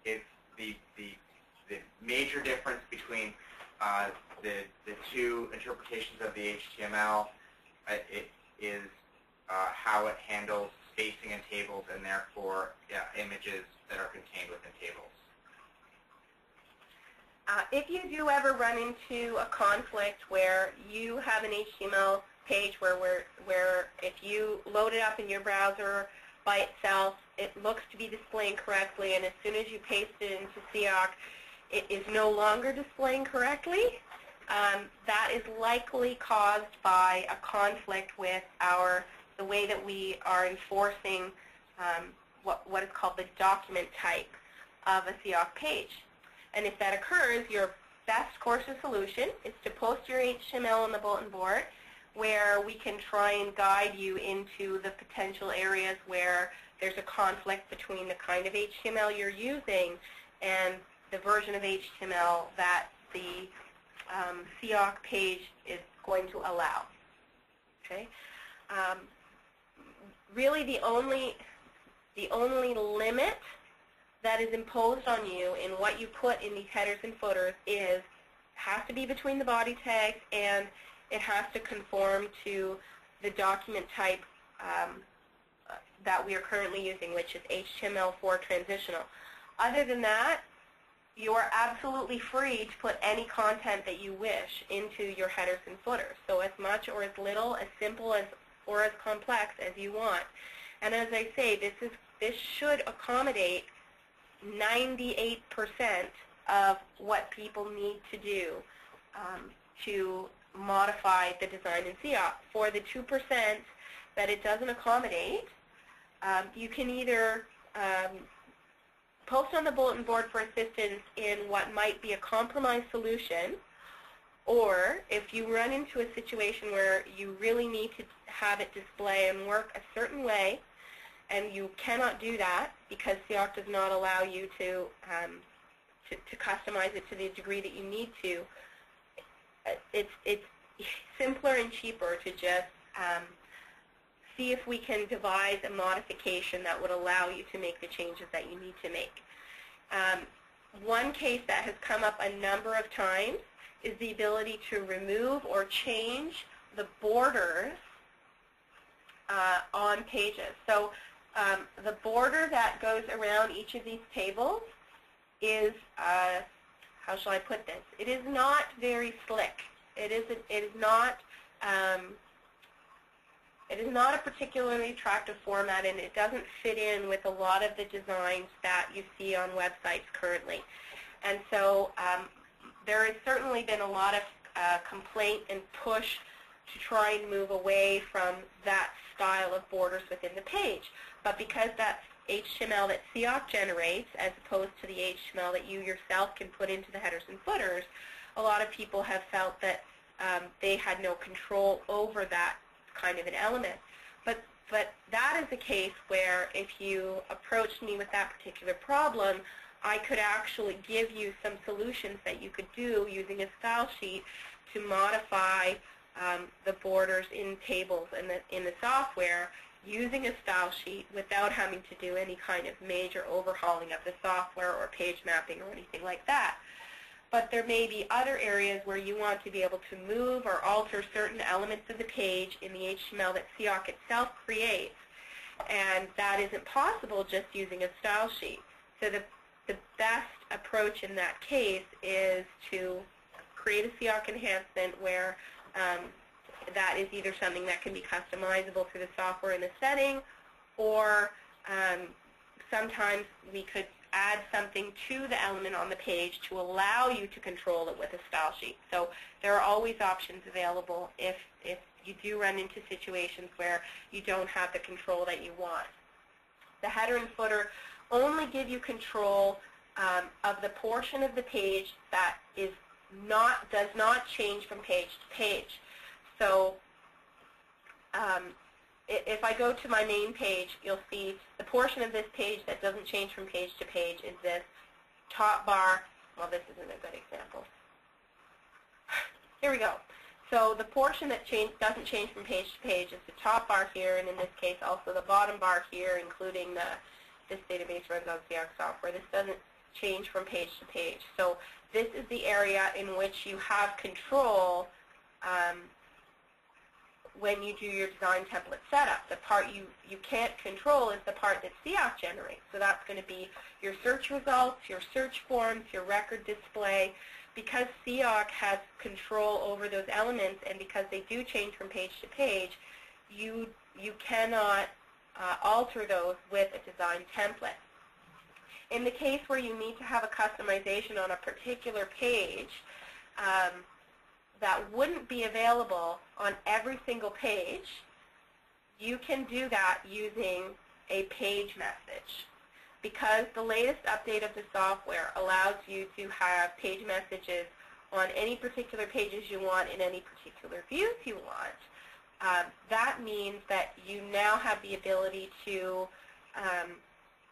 it's the major difference between the two interpretations of the HTML it is how it handles spacing in tables and therefore images that are contained within tables. If you do ever run into a conflict where you have an HTML page where if you load it up in your browser by itself, it looks to be displaying correctly, and as soon as you paste it into CIOC, it is no longer displaying correctly, that is likely caused by a conflict with the way that we are enforcing what is called the document type of a CIOC page. And if that occurs, your best course of solution is to post your HTML on the bulletin board, where we can try and guide you into the potential areas where there's a conflict between the kind of HTML you're using and the version of HTML that the CIOC page is going to allow. Okay. Really, the only limit that is imposed on you in what you put in these headers and footers has to be between the body tags, and it has to conform to the document type that we are currently using, which is HTML4 transitional. Other than that, you are absolutely free to put any content that you wish into your headers and footers. So as much or as little, as simple as or as complex as you want. And as I say, this should accommodate 98% of what people need to do to modify the design in CIOC. For the 2% that it doesn't accommodate, you can either post on the bulletin board for assistance in what might be a compromise solution, or if you run into a situation where you really need to have it display and work a certain way, and you cannot do that because CIOC does not allow you to customize it to the degree that you need to, it's simpler and cheaper to just see if we can devise a modification that would allow you to make the changes that you need to make. One case that has come up a number of times is the ability to remove or change the borders on pages. So the border that goes around each of these tables is, how shall I put this? It is not very slick. It is not a particularly attractive format, and it doesn't fit in with a lot of the designs that you see on websites currently. And so there has certainly been a lot of complaint and push to try and move away from that style of borders within the page. But because that's HTML that CIOC generates as opposed to the HTML that you yourself can put into the headers and footers, a lot of people have felt that they had no control over that kind of an element. But that is a case where if you approached me with that particular problem, I could actually give you some solutions that you could do using a style sheet to modify the borders in tables in the software using a style sheet without having to do any kind of major overhauling of the software or page mapping or anything like that. But there may be other areas where you want to be able to move or alter certain elements of the page in the HTML that CIOC itself creates, and that isn't possible just using a style sheet. So the best approach in that case is to create a CIOC enhancement where that is either something that can be customizable through the software in the setting, or sometimes we could add something to the element on the page to allow you to control it with a style sheet. So there are always options available if you do run into situations where you don't have the control that you want. The header and footer only give you control of the portion of the page that does not change from page to page. So if I go to my main page, you'll see the portion of this page that doesn't change from page to page is this top bar. Well, this isn't a good example. Here we go. So the portion that doesn't change from page to page is the top bar here, and in this case also the bottom bar here, including this database runs on CIOC software. This doesn't change from page to page. So this is the area in which you have control when you do your design template setup. The part you can't control is the part that CIOC generates. So that's going to be your search results, your search forms, your record display. Because CIOC has control over those elements, and because they do change from page to page, you cannot alter those with a design template. In the case where you need to have a customization on a particular page, that wouldn't be available on every single page, you can do that using a page message. Because the latest update of the software allows you to have page messages on any particular pages you want in any particular views you want, that means that you now have the ability to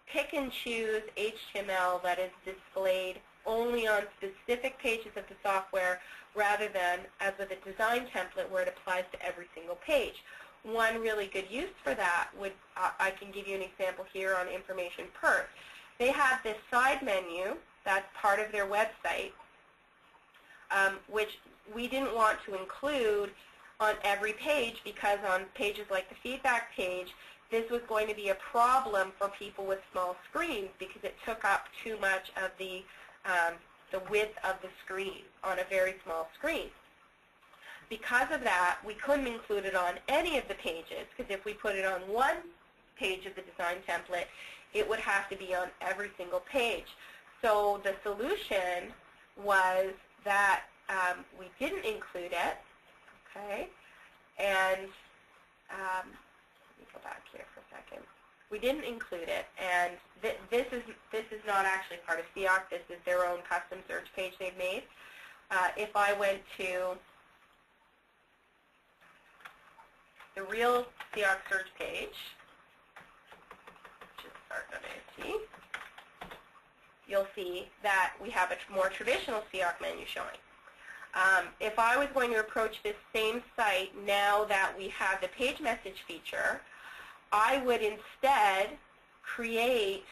pick and choose HTML that is displayed only on specific pages of the software, rather than as with a design template where it applies to every single page. One really good use for that would, I can give you an example here on Information Perk. They have this side menu that's part of their website, which we didn't want to include on every page, because on pages like the feedback page, this was going to be a problem for people with small screens because it took up too much of the width of the screen on a very small screen. Because of that, we couldn't include it on any of the pages, because if we put it on one page of the design template, it would have to be on every single page. So the solution was that we didn't include it, okay? And let me go back here for a second. We didn't include it, and this is not actually part of CIOC. This is their own custom search page they've made. If I went to the real CIOC search page, which is start.ast, you'll see that we have a more traditional CIOC menu showing. If I was going to approach this same site now that we have the page message feature, I would instead create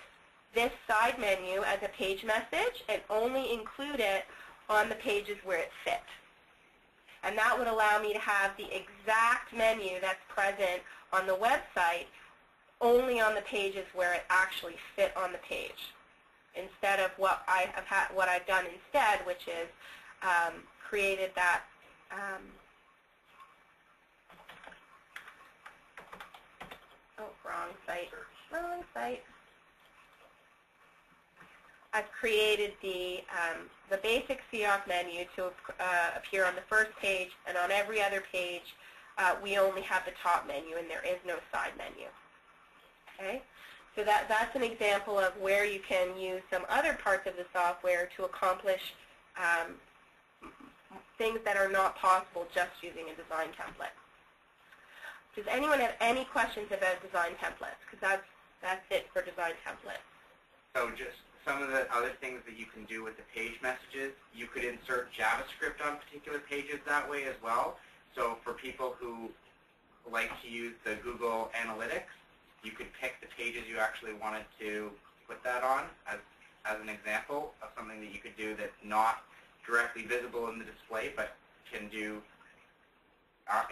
this side menu as a page message and only include it on the pages where it fits. And that would allow me to have the exact menu that's present on the website only on the pages where it actually fit on the page, instead of what I've done instead, which is created that wrong site. I've created the basic CIOC menu to appear on the first page, and on every other page we only have the top menu and there is no side menu. Okay? So that's an example of where you can use some other parts of the software to accomplish things that are not possible just using a design template. Does anyone have any questions about design templates? Because that's it for design templates. So just some of the other things that you can do with the page messages, you could insert JavaScript on particular pages that way as well. So for people who like to use the Google Analytics, you could pick the pages you actually wanted to put that on as an example of something that you could do that's not directly visible in the display, but can do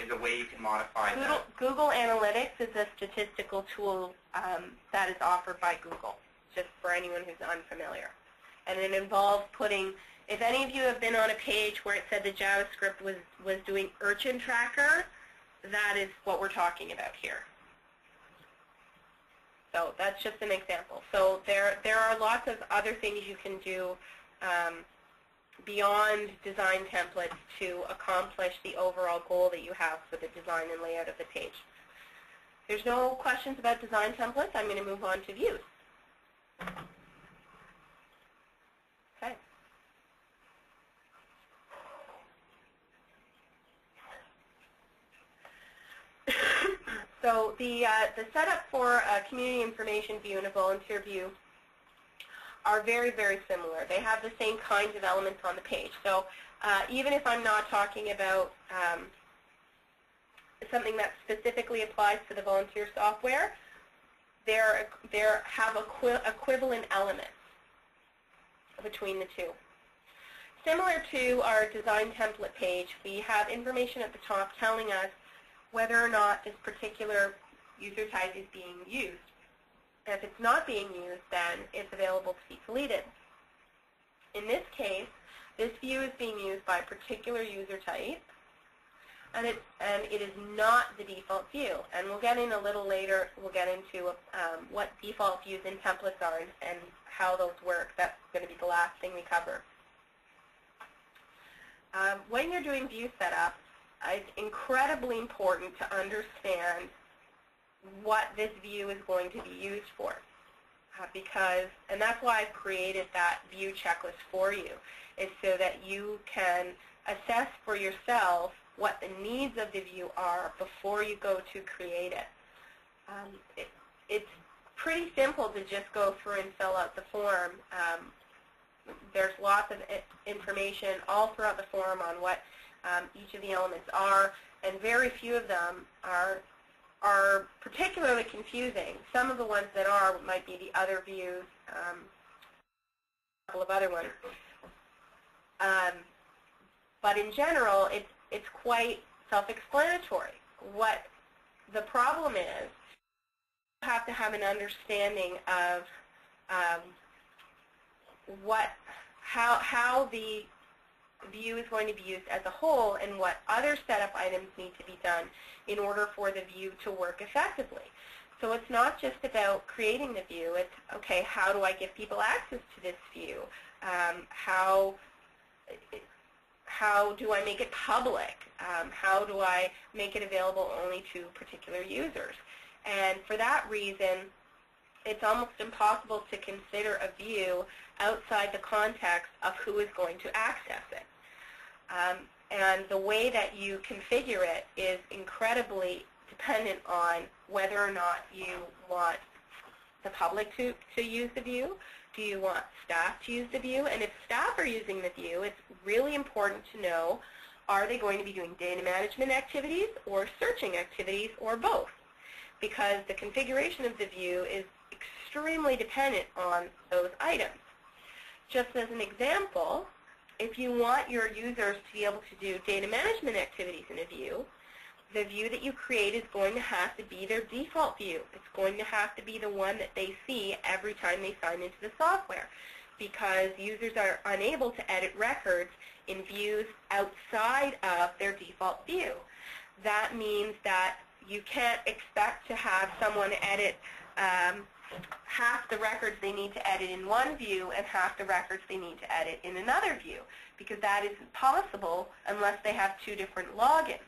is a way you can modify that. Google Analytics is a statistical tool that is offered by Google, just for anyone who's unfamiliar. And it involves putting, if any of you have been on a page where it said the JavaScript was doing urchin tracker, that is what we're talking about here. So that's just an example. So there are lots of other things you can do beyond design templates to accomplish the overall goal that you have for the design and layout of the page. If there's no questions about design templates, I'm going to move on to views. Okay. So the setup for a community information view and a volunteer view are very, very similar. They have the same kinds of elements on the page. So even if I'm not talking about something that specifically applies to the volunteer software, there have equivalent elements between the two. Similar to our design template page, we have information at the top telling us whether or not this particular user type is being used. And if it's not being used, then it's available to be deleted. In this case, this view is being used by a particular user type, and it is not the default view. And we'll get in a little later, we'll get into what default views in templates are and how those work. That's going to be the last thing we cover. When you're doing view setup, it's incredibly important to understand what this view is going to be used for. And that's why I've created that view checklist for you, is so that you can assess for yourself what the needs of the view are before you go to create it. It's pretty simple to just go through and fill out the form. There's lots of information all throughout the form on what each of the elements are, and very few of them are particularly confusing. Some of the ones that are might be the other views, a couple of other ones. But in general, it's quite self-explanatory. What the problem is, you have to have an understanding of how the view is going to be used as a whole and what other setup items need to be done in order for the view to work effectively. So it's not just about creating the view. It's, okay, how do I give people access to this view? How do I make it public? How do I make it available only to particular users? And for that reason, it's almost impossible to consider a view outside the context of who is going to access it. And the way that you configure it is incredibly dependent on whether or not you want the public to use the view. Do you want staff to use the view? And if staff are using the view, it's really important to know, are they going to be doing data management activities or searching activities or both? Because the configuration of the view is extremely dependent on those items. Just as an example, if you want your users to be able to do data management activities in a view, the view that you create is going to have to be their default view. It's going to have to be the one that they see every time they sign into the software, because users are unable to edit records in views outside of their default view. That means that you can't expect to have someone edit half the records they need to edit in one view and half the records they need to edit in another view, because that isn't possible unless they have two different logins.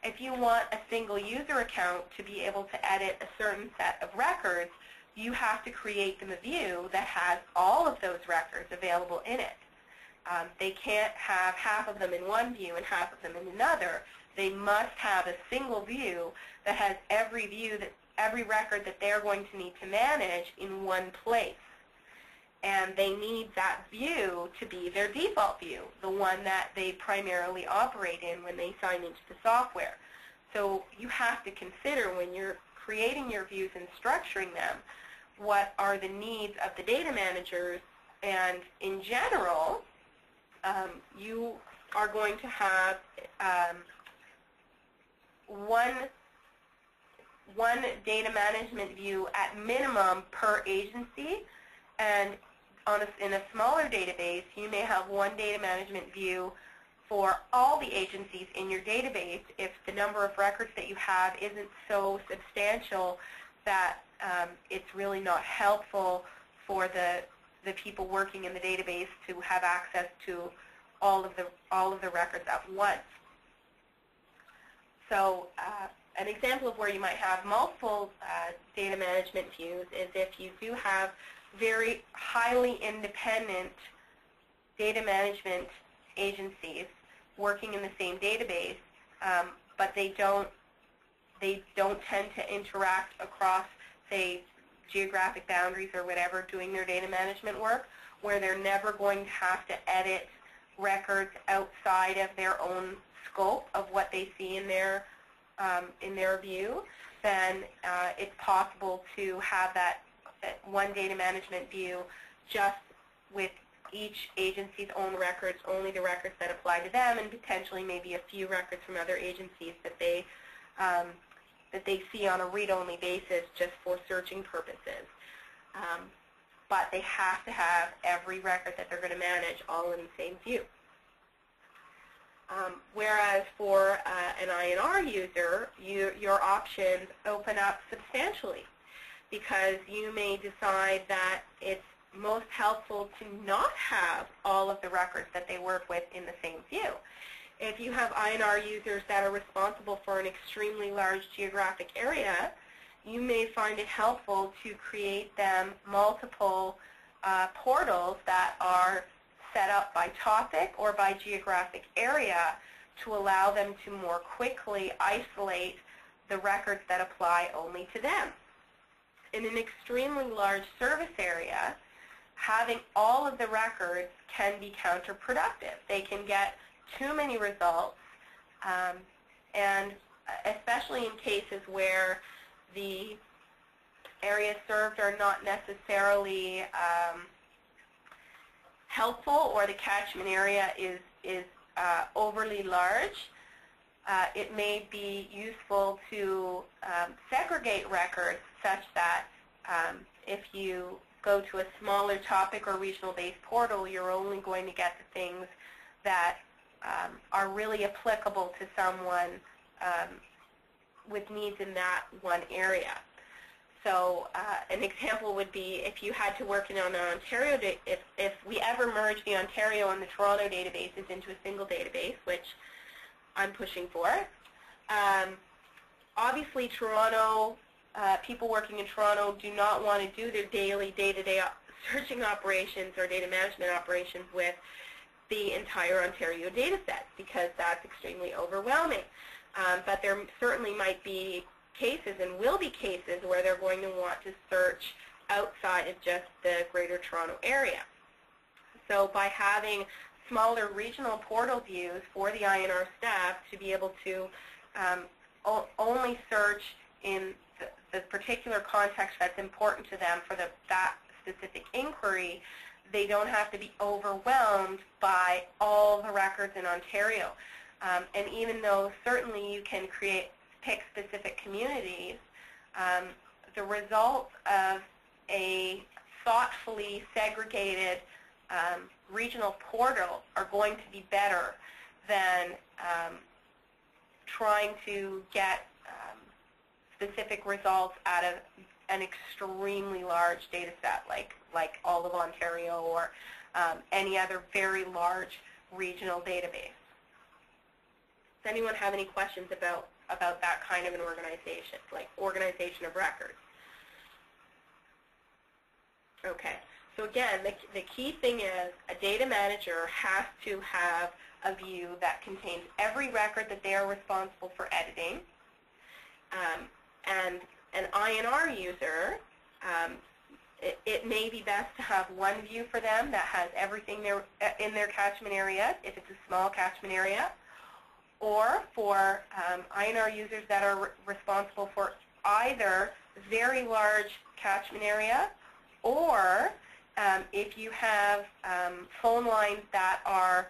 If you want a single user account to be able to edit a certain set of records, you have to create them a view that has all of those records available in it. They can't have half of them in one view and half of them in another. They must have a single view that has every record that they're going to need to manage in one place. And they need that view to be their default view, the one that they primarily operate in when they sign into the software. So you have to consider when you're creating your views and structuring them, what are the needs of the data managers, and in general, you are going to have one data management view at minimum per agency, and in a smaller database, you may have one data management view for all the agencies in your database if the number of records that you have isn't so substantial that it's really not helpful for the people working in the database to have access to all of the records at once. So an example of where you might have multiple data management views is if you do have very highly independent data management agencies working in the same database, but they don't tend to interact across, say, geographic boundaries or whatever, doing their data management work, where they're never going to have to edit records outside of their own scope of what they see in their view, then it's possible to have that one data management view just with each agency's own records, only the records that apply to them, and potentially maybe a few records from other agencies that they see on a read-only basis just for searching purposes. But they have to have every record that they're going to manage all in the same view. Whereas for an INR user, your options open up substantially, because you may decide that it's most helpful to not have all of the records that they work with in the same view. If you have INR users that are responsible for an extremely large geographic area, you may find it helpful to create them multiple portals that are set up by topic or by geographic area to allow them to more quickly isolate the records that apply only to them. In an extremely large service area, having all of the records can be counterproductive. They can get too many results, and especially in cases where the areas served are not necessarily helpful, or the catchment area is overly large, it may be useful to segregate records such that if you go to a smaller topic or regional-based portal, you're only going to get the things that are really applicable to someone with needs in that one area. So an example would be if you had to work in an Ontario, if we ever merge the Ontario and the Toronto databases into a single database, which I'm pushing for, obviously Toronto, people working in Toronto do not want to do their daily, day-to-day searching operations or data management operations with the entire Ontario data set, because that's extremely overwhelming. But there certainly might be cases, and will be cases, where they're going to want to search outside of just the Greater Toronto area. So by having smaller regional portal views for the INR staff to be able to only search in the particular context that's important to them for that specific inquiry, they don't have to be overwhelmed by all the records in Ontario. And even though certainly you can pick specific communities, the results of a thoughtfully segregated regional portal are going to be better than trying to get specific results out of an extremely large data set like all of Ontario or any other very large regional database. Does anyone have any questions about that kind of an organization, like organization of records? Okay, so again, the key thing is a data manager has to have a view that contains every record that they are responsible for editing, and an INR user, it may be best to have one view for them that has everything in their catchment area, if it's a small catchment area, or for INR users that are responsible for either very large catchment area, or if you have phone lines that are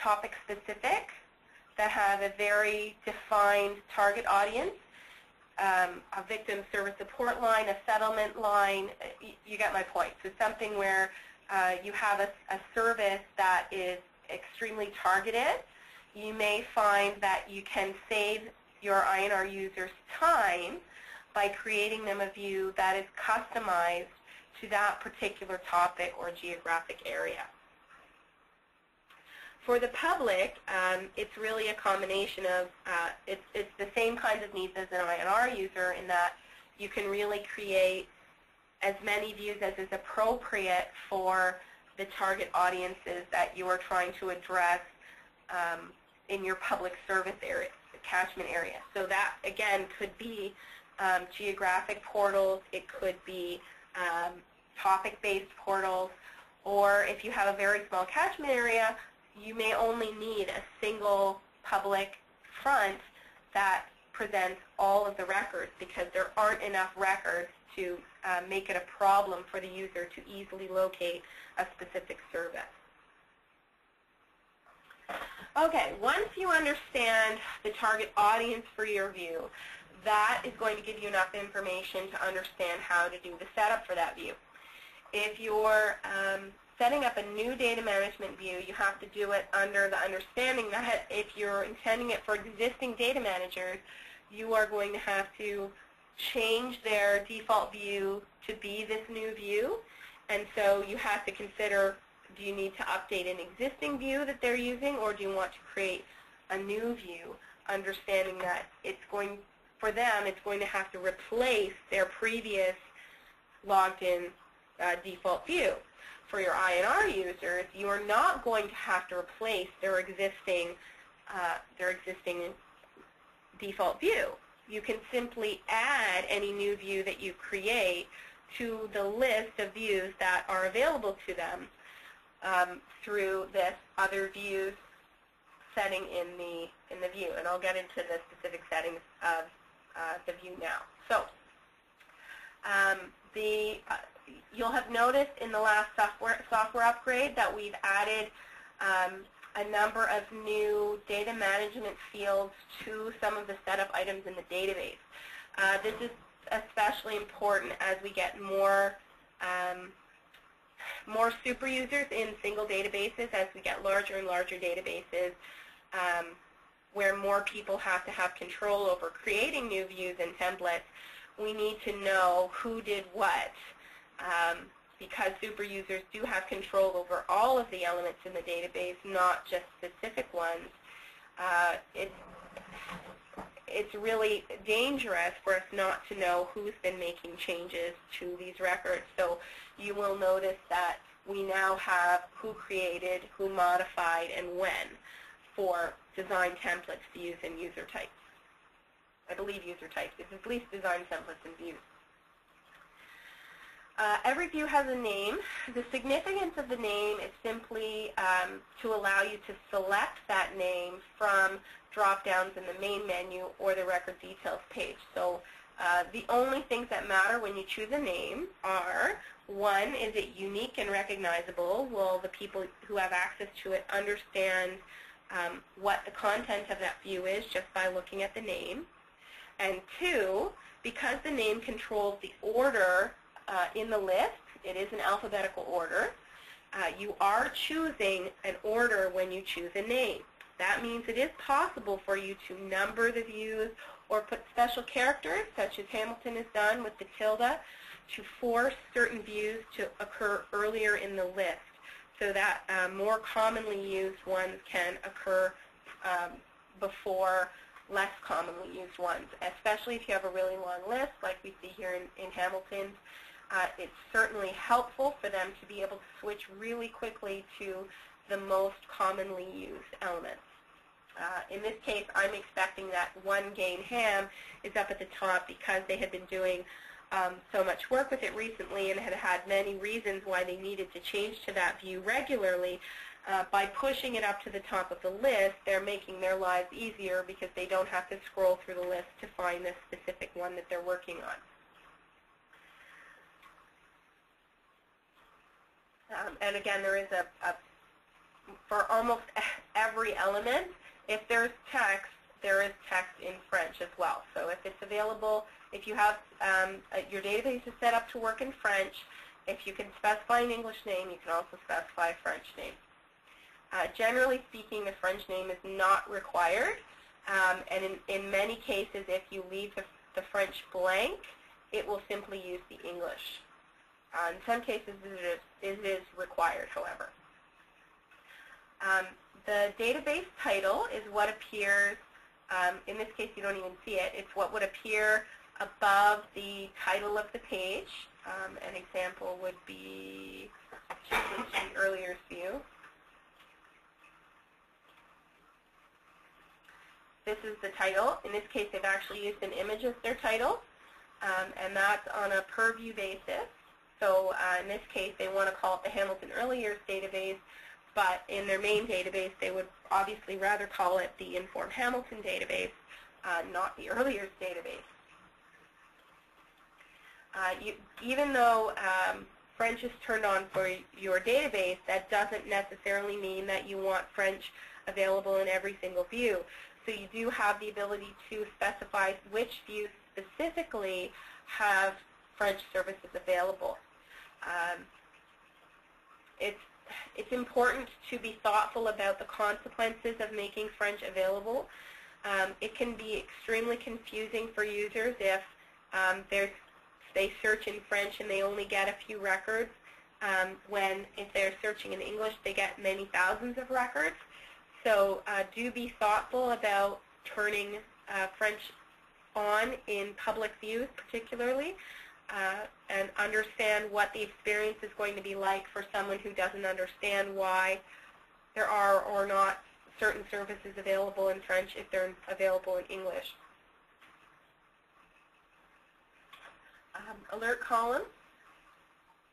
topic specific, that have a very defined target audience, a victim service support line, a settlement line, you get my point. So something where you have a service that is extremely targeted, you may find that you can save your INR users time by creating them a view that is customized to that particular topic or geographic area. For the public, it's really a combination of, it's the same kinds of needs as an INR user in that you can really create as many views as is appropriate for the target audiences that you are trying to address in your public service area, catchment area. So that, again, could be geographic portals, it could be topic-based portals, or if you have a very small catchment area, you may only need a single public front that presents all of the records because there aren't enough records to make it a problem for the user to easily locate a specific service. Okay, once you understand the target audience for your view, that is going to give you enough information to understand how to do the setup for that view. If you're setting up a new data management view, you have to do it under the understanding that if you're intending it for existing data managers, you are going to have to change their default view to be this new view. And so you have to consider, do you need to update an existing view that they're using, or do you want to create a new view, understanding that it's going, for them, it's going to have to replace their previous logged in default view. For your INR users, you are not going to have to replace their existing default view. You can simply add any new view that you create to the list of views that are available to them through this other views setting in the view. And I'll get into the specific settings of the view now. So you'll have noticed in the last software upgrade that we've added a number of new data management fields to some of the setup items in the database. This is especially important as we get more super users in single databases, as we get larger and larger databases where more people have to have control over creating new views and templates. We need to know who did what. Because super users do have control over all of the elements in the database, not just specific ones, it's really dangerous for us not to know who's been making changes to these records. So you will notice that we now have who created, who modified, and when for design templates, views, and user types. I believe user types. It's at least design templates and views. Every view has a name. The significance of the name is simply to allow you to select that name from drop-downs in the main menu or the record details page. So the only things that matter when you choose a name are, one, is it unique and recognizable? Will the people who have access to it understand what the content of that view is just by looking at the name? And two, because the name controls the order in the list, it is an alphabetical order, you are choosing an order when you choose a name. That means it is possible for you to number the views or put special characters, such as Hamilton has done with the tilde, to force certain views to occur earlier in the list so that more commonly used ones can occur before less commonly used ones, especially if you have a really long list like we see here in Hamilton's. It's certainly helpful for them to be able to switch really quickly to the most commonly used elements. In this case, I'm expecting that one gain ham is up at the top because they had been doing so much work with it recently and had had many reasons why they needed to change to that view regularly. by pushing it up to the top of the list, they're making their lives easier because they don't have to scroll through the list to find the specific one that they're working on. And again, there is for almost every element, if there's text, there is text in French as well. So if it's available, if you have your database is set up to work in French, if you can specify an English name, you can also specify a French name. Generally speaking, the French name is not required, and in many cases, if you leave the French blank, it will simply use the English. In some cases, it is required, however. The database title is what appears, in this case you don't even see it, it's what would appear above the title of the page. An example would be just the earlier view. This is the title. In this case, they've actually used an image as their title, and that's on a per view basis. So in this case, they want to call it the Hamilton Early Years database, but in their main database, they would obviously rather call it the Inform Hamilton database, not the Early Years database. Even though French is turned on for your database, that doesn't necessarily mean that you want French available in every single view. So you do have the ability to specify which views specifically have French services available. It's important to be thoughtful about the consequences of making French available. It can be extremely confusing for users if they search in French and they only get a few records, when if they're searching in English, they get many thousands of records. So do be thoughtful about turning French on in public views particularly, and understand what the experience is going to be like for someone who doesn't understand why there are or not certain services available in French if they're available in English. Alert column.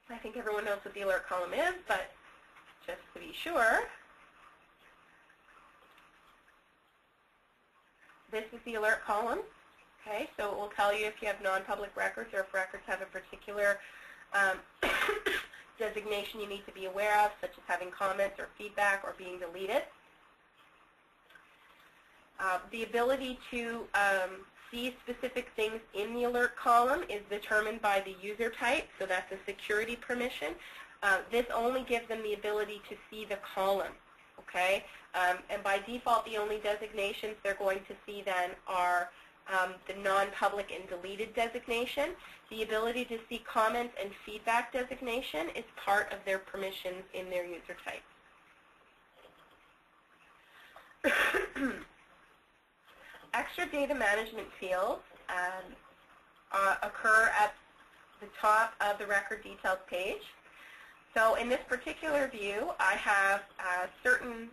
I think everyone knows what the alert column is, but just to be sure, this is the alert column. Okay, so it will tell you if you have non-public records or if records have a particular designation you need to be aware of, such as having comments or feedback or being deleted. The ability to see specific things in the alert column is determined by the user type, so that's a security permission. This only gives them the ability to see the column, okay? And by default, the only designations they're going to see then are the non-public and deleted designation. The ability to see comments and feedback designation is part of their permissions in their user type. Extra data management fields occur at the top of the record details page. So in this particular view, I have certain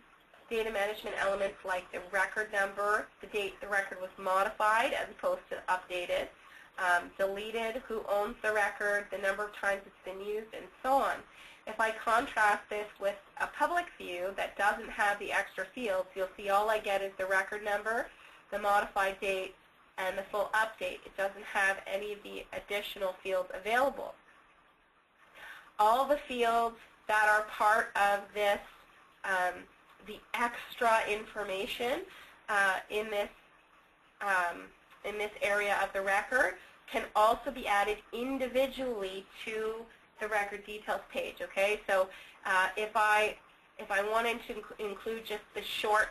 data management elements like the record number, the date the record was modified as opposed to updated, deleted, who owns the record, the number of times it's been used, and so on. If I contrast this with a public view that doesn't have the extra fields, you'll see all I get is the record number, the modified date, and the full update. It doesn't have any of the additional fields available. All the fields that are part of this, the extra information in this area of the record can also be added individually to the record details page. Okay, so if I wanted to include just the short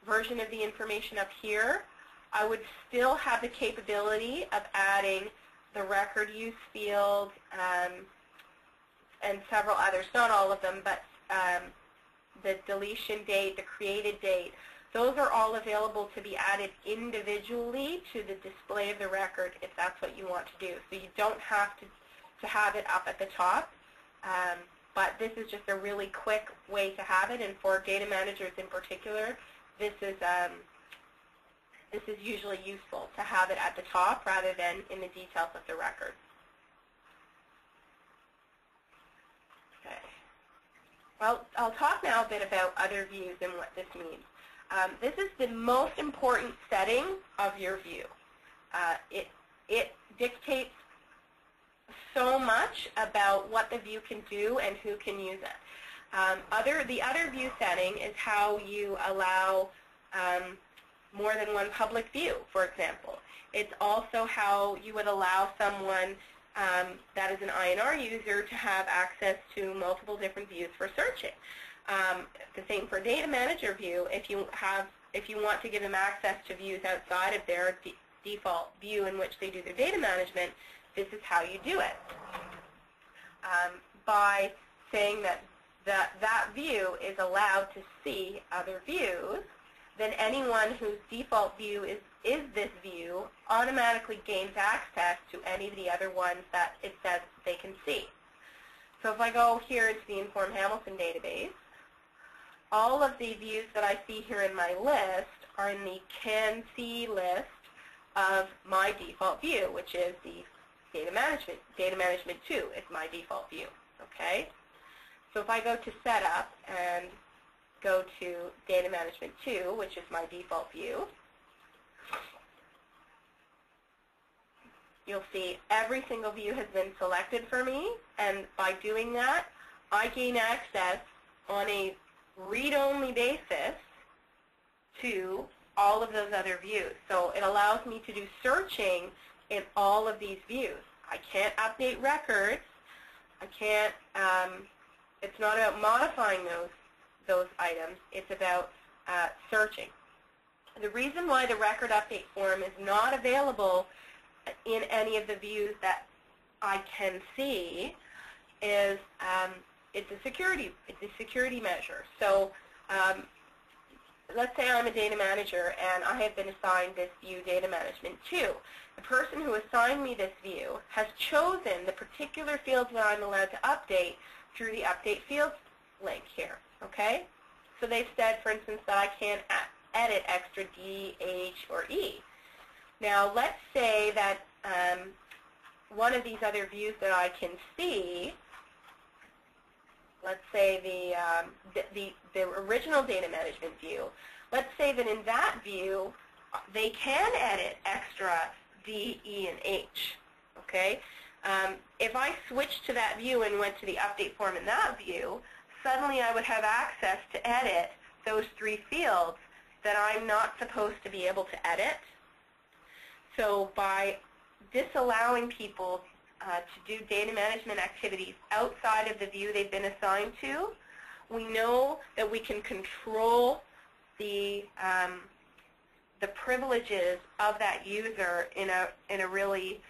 version of the information up here, I would still have the capability of adding the record use field and several others, not all of them, but the deletion date, the created date. Those are all available to be added individually to the display of the record if that's what you want to do. So you don't have to have it up at the top, but this is just a really quick way to have it, and for data managers in particular, this is usually useful to have it at the top rather than in the details of the record. Okay. Well, I'll talk now a bit about other views and what this means. This is the most important setting of your view. It dictates so much about what the view can do and who can use it. The other view setting is how you allow more than one public view, for example. It's also how you would allow someone that is an INR user to have access to multiple different views for searching. The same for data manager view. If you want to give them access to views outside of their default view in which they do their data management, this is how you do it. By saying that that view is allowed to see other views, then anyone whose default view is this view automatically gains access to any of the other ones that it says they can see. So if I go here into the Inform Hamilton database, all of the views that I see here in my list are in the Can See list of my default view, which is the Data Management. Data Management 2 is my default view. Okay? So if I go to Setup and go to Data Management 2, which is my default view, you'll see every single view has been selected for me, and by doing that, I gain access on a read-only basis to all of those other views. So it allows me to do searching in all of these views. I can't update records. I can't, it's not about modifying those items. It's about searching. The reason why the record update form is not available in any of the views that I can see is it's a security measure. So let's say I'm a data manager and I have been assigned this view, Data Management 2. The person who assigned me this view has chosen the particular fields that I'm allowed to update through the Update Fields link here. Okay? So they've said, for instance, that I can't edit extra D, H, or E. Now, let's say that one of these other views that I can see, let's say the original data management view, let's say that in that view they can edit extra D, E, and H. Okay? If I switched to that view and went to the update form in that view, suddenly I would have access to edit those three fields that I'm not supposed to be able to edit. So by disallowing people to do data management activities outside of the view they've been assigned to, we know that we can control the privileges of that user in a really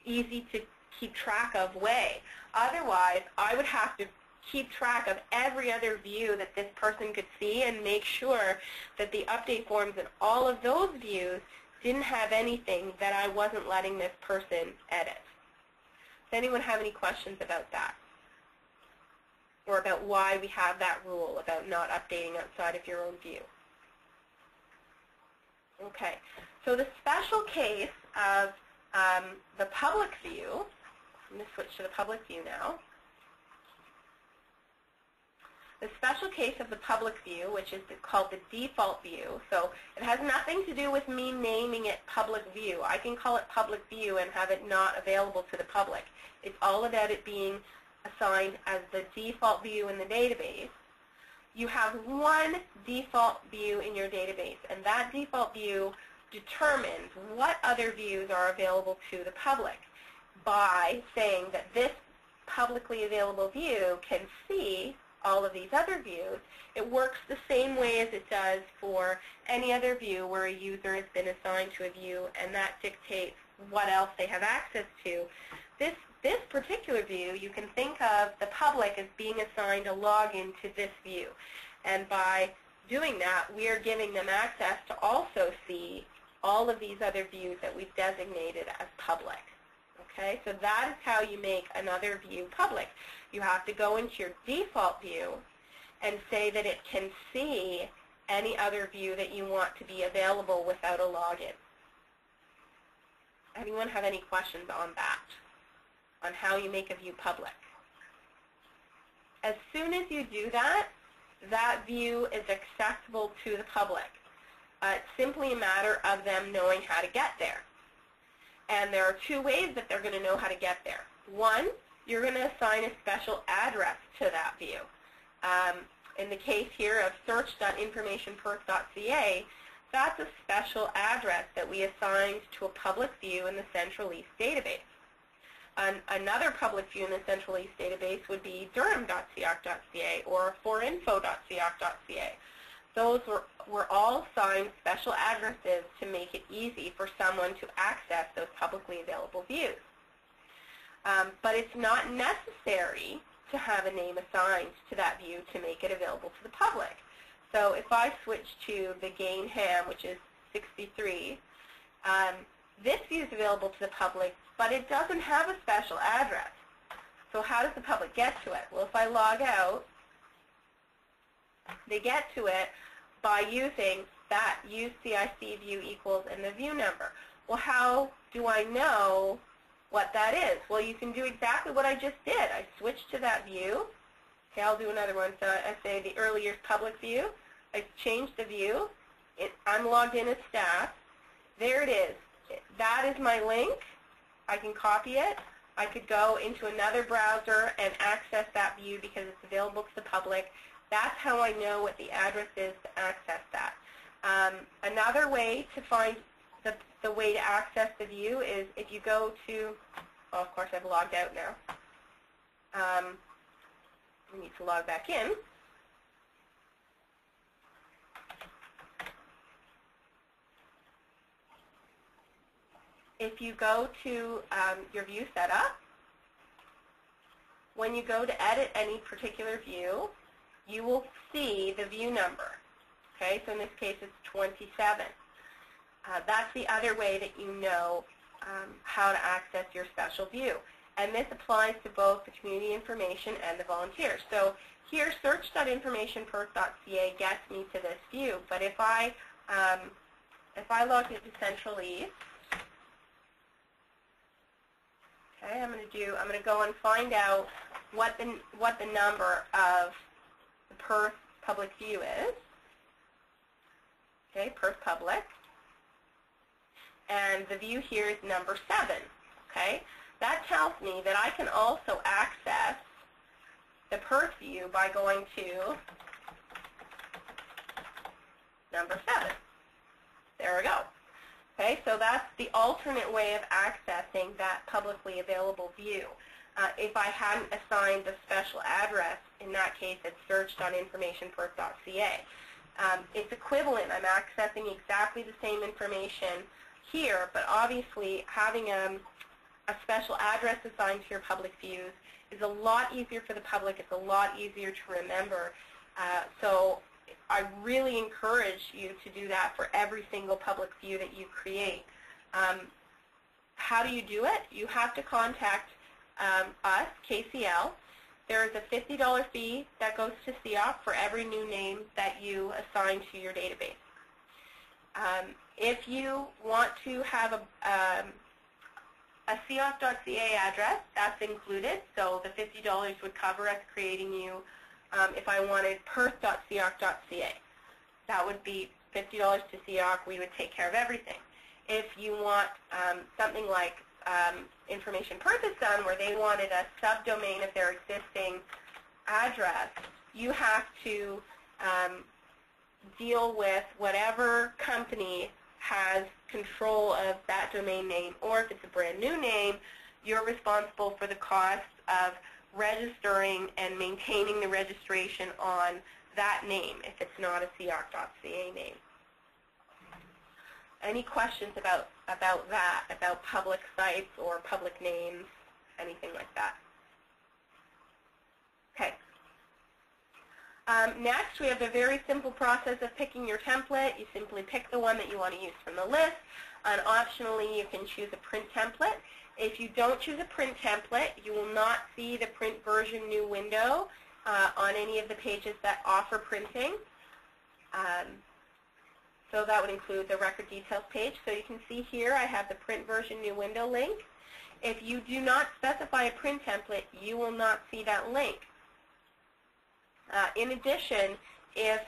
easy to keep track of way. Otherwise, I would have to keep track of every other view that this person could see and make sure that the update forms in all of those views didn't have anything that I wasn't letting this person edit. Does anyone have any questions about that? Or about why we have that rule about not updating outside of your own view? Okay, so the special case of the public view, I'm going to switch to the public view now. The special case of the public view, which is called the default view, so it has nothing to do with me naming it public view. I can call it public view and have it not available to the public. It's all about it being assigned as the default view in the database. You have one default view in your database, and that default view determines what other views are available to the public by saying that this publicly available view can see all of these other views. It works the same way as it does for any other view where a user has been assigned to a view, and that dictates what else they have access to. This particular view, you can think of the public as being assigned a login to this view. And by doing that, we are giving them access to also see all of these other views that we've designated as public. Okay, so that is how you make another view public. You have to go into your default view and say that it can see any other view that you want to be available without a login. Anyone have any questions on that? On how you make a view public? As soon as you do that, that view is accessible to the public. It's simply a matter of them knowing how to get there. And there are two ways that they're going to know how to get there. One, you're going to assign a special address to that view. In the case here of search.informationperth.ca, that's a special address that we assigned to a public view in the Central East database. Another public view in the Central East database would be durham.cioc.ca or forinfo.cioc.ca. Those were all assigned special addresses to make it easy for someone to access those publicly available views. But it's not necessary to have a name assigned to that view to make it available to the public. So if I switch to the Gain Ham, which is 63, this view is available to the public, but it doesn't have a special address. So how does the public get to it? Well, if I log out, they get to it by using that use CIC view equals and the view number. Well, how do I know what that is? Well, you can do exactly what I just did. I switched to that view. Okay, I'll do another one. So I say the early years public view. I changed the view. I'm logged in as staff. There it is. That is my link. I can copy it. I could go into another browser and access that view because it's available to the public. That's how I know what the address is to access that. Another way to find the way to access the view is if you go to, oh, of course I've logged out now. I need to log back in. If you go to your view setup, when you go to edit any particular view, you will see the view number. Okay, so in this case it's 27. That's the other way that you know how to access your special view. And this applies to both the community information and the volunteers. So here, search.informationperth.ca gets me to this view. But if I log into Central East, okay, I'm going to go and find out what the number of the Perth public view is. Okay, Perth public. And the view here is number 7. Okay, that tells me that I can also access the Perth view by going to number 7. There we go. Okay, so that's the alternate way of accessing that publicly available view. If I hadn't assigned the special address, in that case it's search.informationperth.ca. It's equivalent. I'm accessing exactly the same information here, but obviously having a special address assigned to your public views is a lot easier for the public. It's a lot easier to remember. So I really encourage you to do that for every single public view that you create. How do you do it? You have to contact us, KCL. There is a $50 fee that goes to CIOC for every new name that you assign to your database. If you want to have a CIOC.ca address, that's included. So the $50 would cover us creating you. If I wanted perth.cioc.ca, that would be $50 to CIOC. We would take care of everything. If you want something like Information Perth has done, where they wanted a subdomain of their existing address, you have to deal with whatever company has control of that domain name, or if it's a brand new name, you're responsible for the cost of registering and maintaining the registration on that name if it's not a CIOC.ca name. Any questions about that, about public sites or public names, anything like that? Okay. Next, we have a very simple process of picking your template. You simply pick the one that you want to use from the list, and optionally you can choose a print template. If you don't choose a print template, you will not see the print version new window on any of the pages that offer printing. So that would include the record details page. So you can see here I have the print version new window link. If you do not specify a print template, you will not see that link. In addition, if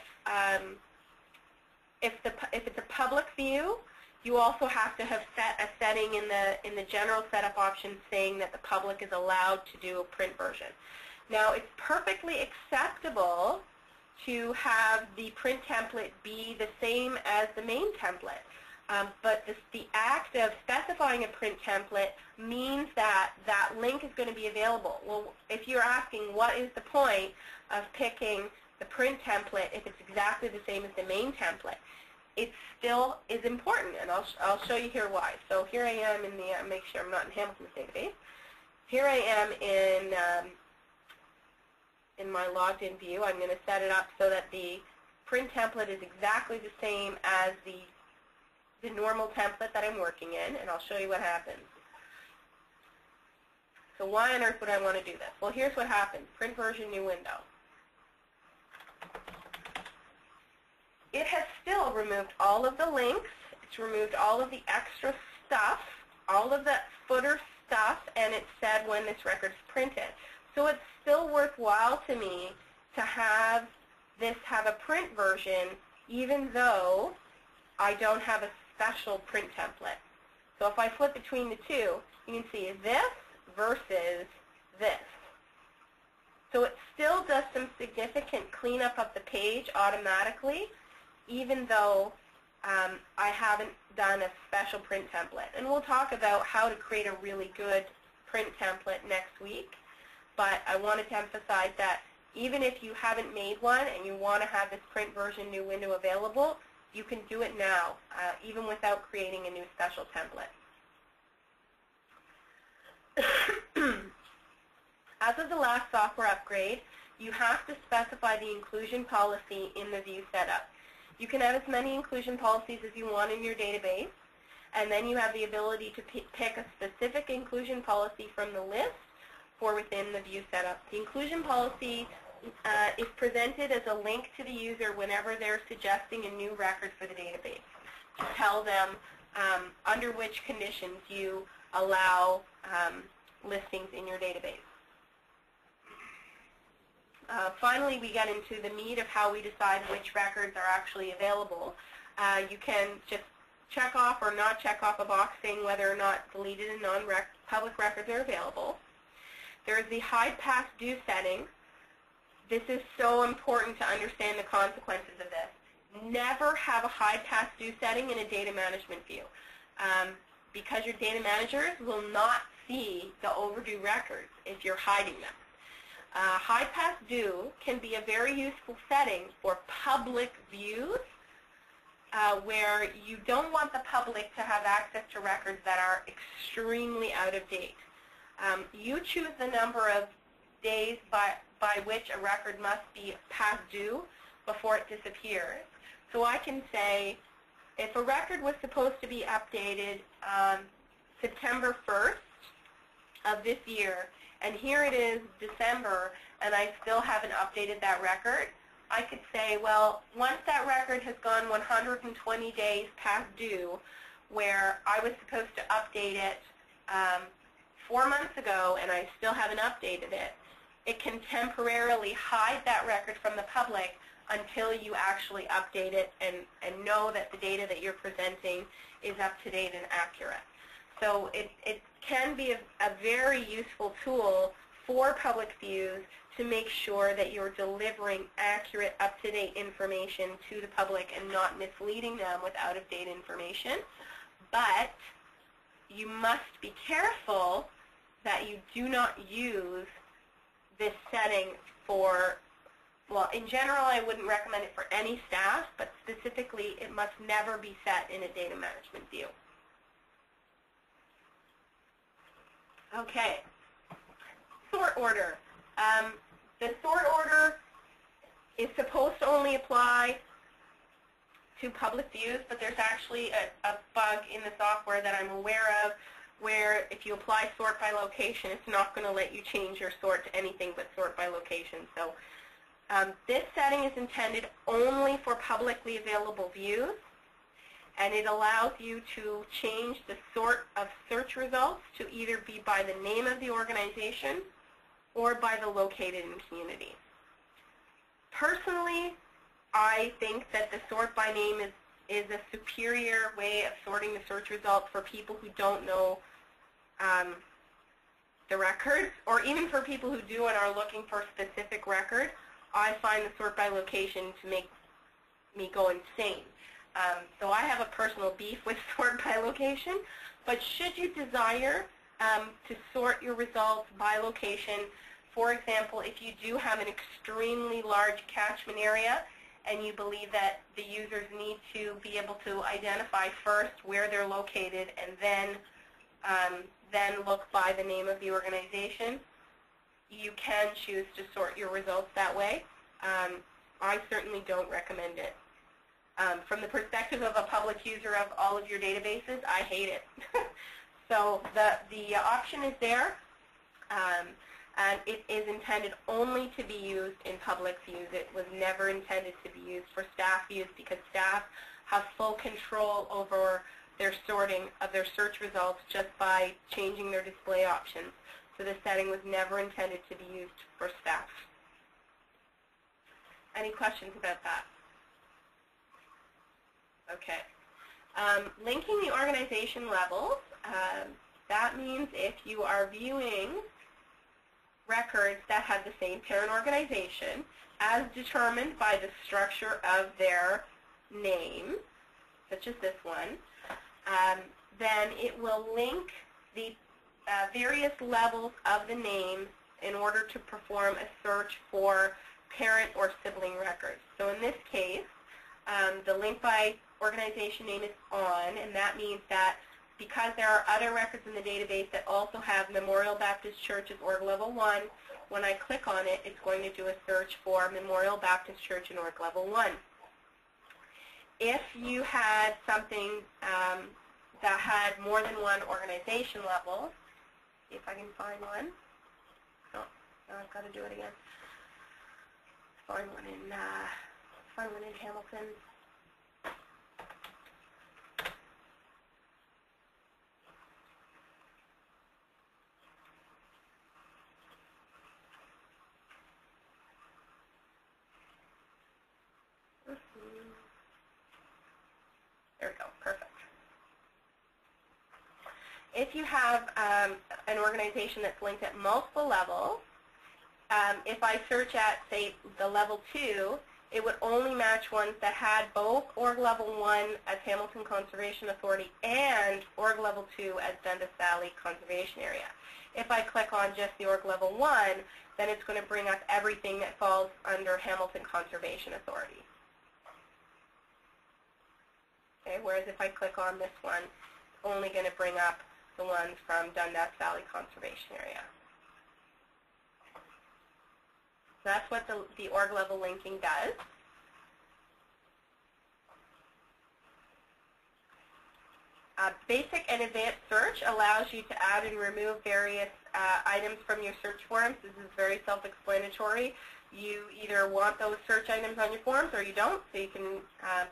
it's a public view, you also have to have set a setting in the general setup options saying that the public is allowed to do a print version. Now, it's perfectly acceptable to have the print template be the same as the main template. But the act of specifying a print template means that that link is going to be available. Well, if you're asking what is the point of picking the print template if it's exactly the same as the main template, it still is important, and I'll show you here why. So here I am in the, make sure I'm not in Hamilton's database. Here I am in my logged in view. I'm going to set it up so that the print template is exactly the same as the normal template that I'm working in, and I'll show you what happens. So why on earth would I want to do this? Well, here's what happens. Print version, new window. It has still removed all of the links. It's removed all of the extra stuff, all of the footer stuff, and it said when this record's printed. So it's still worthwhile to me to have this have a print version even though I don't have a special print template. So if I flip between the two, you can see this versus this. So it still does some significant cleanup of the page automatically, even though I haven't done a special print template. And we'll talk about how to create a really good print template next week. But I wanted to emphasize that even if you haven't made one and you want to have this print version new window available, you can do it now, even without creating a new special template. As of the last software upgrade, you have to specify the inclusion policy in the view setup. You can have as many inclusion policies as you want in your database, and then you have the ability to pick a specific inclusion policy from the list for within the view setup. The inclusion policy is presented as a link to the user whenever they're suggesting a new record for the database to tell them under which conditions you allow listings in your database. Finally, we get into the meat of how we decide which records are actually available. You can just check off or not check off a box saying whether or not deleted and non-public records are available. There is the hide past due setting. This is so important to understand the consequences of this. Never have a hide past due setting in a data management view because your data managers will not see the overdue records if you're hiding them. Hide past due can be a very useful setting for public views where you don't want the public to have access to records that are extremely out of date. You choose the number of days by which a record must be past due before it disappears. So I can say if a record was supposed to be updated September 1st of this year, and here it is December, and I still haven't updated that record, I could say, well, once that record has gone 120 days past due, where I was supposed to update it 4 months ago and I still haven't updated it, it can temporarily hide that record from the public until you actually update it and know that the data that you're presenting is up to date and accurate. So it can be a very useful tool for public views to make sure that you're delivering accurate, up-to-date information to the public and not misleading them with out-of-date information. But you must be careful that you do not use this setting for, well, in general, I wouldn't recommend it for any staff, but specifically, it must never be set in a data management view. Okay, sort order. The sort order is supposed to only apply to public views, but there's actually a bug in the software that I'm aware of where if you apply sort by location, it's not going to let you change your sort to anything but sort by location. So this setting is intended only for publicly available views, and it allows you to change the sort of search results to either be by the name of the organization or by the located in community. Personally, I think that the sort by name is a superior way of sorting the search results for people who don't know the records, or even for people who do and are looking for specific records. I find the sort by location to make me go insane. So I have a personal beef with sort by location, but should you desire to sort your results by location, for example, if you do have an extremely large catchment area and you believe that the users need to be able to identify first where they're located and then look by the name of the organization, you can choose to sort your results that way. I certainly don't recommend it. From the perspective of a public user of all of your databases, I hate it. So the option is there, and it is intended only to be used in public views. It was never intended to be used for staff use because staff have full control over their sorting of their search results just by changing their display options. So the setting was never intended to be used for staff. Any questions about that? Okay. Linking the organization levels, that means if you are viewing records that have the same parent organization as determined by the structure of their name, such as this one, then it will link the various levels of the name in order to perform a search for parent or sibling records. So in this case, the link by organization name is on, and that means that because there are other records in the database that also have Memorial Baptist Church as org level 1, when I click on it, it's going to do a search for Memorial Baptist Church in org level 1. If you had something that had more than one organization level, see if I can find one. Oh, no, I've got to do it again. Find one in Hamilton. There we go, perfect. If you have an organization that's linked at multiple levels, if I search at, say, the level 2, it would only match ones that had both org level 1 as Hamilton Conservation Authority and org level 2 as Dundas Valley Conservation Area. If I click on just the org level 1, then it's going to bring up everything that falls under Hamilton Conservation Authority. Okay, whereas if I click on this one, it's only going to bring up the ones from Dundas Valley Conservation Area. So that's what the org level linking does. Basic and advanced search allows you to add and remove various items from your search forms. This is very self-explanatory. You either want those search items on your forms or you don't, so you can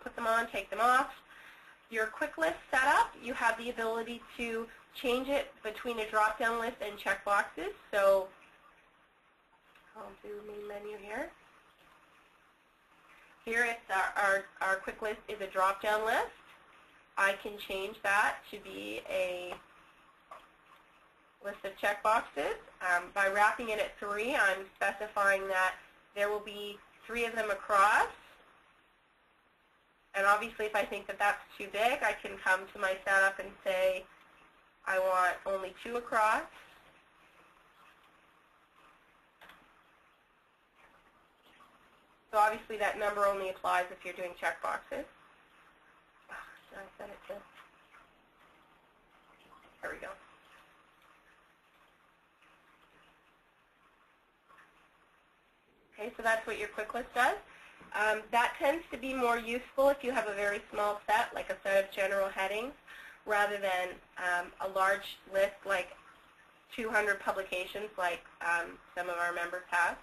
put them on, take them off. Your quick list setup, you have the ability to change it between a drop-down list and checkboxes. So I'll do main menu here. Here it's our quick list is a drop-down list. I can change that to be a list of checkboxes. By wrapping it at 3, I'm specifying that there will be 3 of them across. And obviously, if I think that that's too big, I can come to my setup and say, I want only 2 across. So obviously, that number only applies if you're doing checkboxes. Did I set it to? There we go. Okay, so that's what your quick list does. That tends to be more useful if you have a very small set, like a set of general headings, rather than a large list like 200 publications like some of our members have.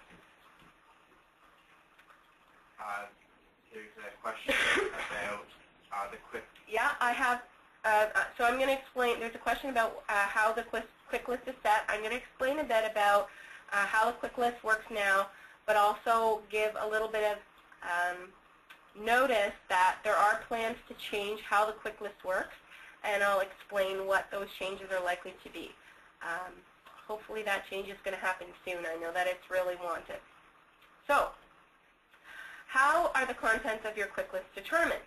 There's a question about the quick. Yeah, I have. So I'm going to explain. There's a question about how the quick list is set. I'm going to explain a bit about how the quick list works now. but also give a little bit of notice that there are plans to change how the quick list works, and I'll explain what those changes are likely to be. Hopefully that change is going to happen soon. I know that it's really wanted. So, how are the contents of your quick list determined?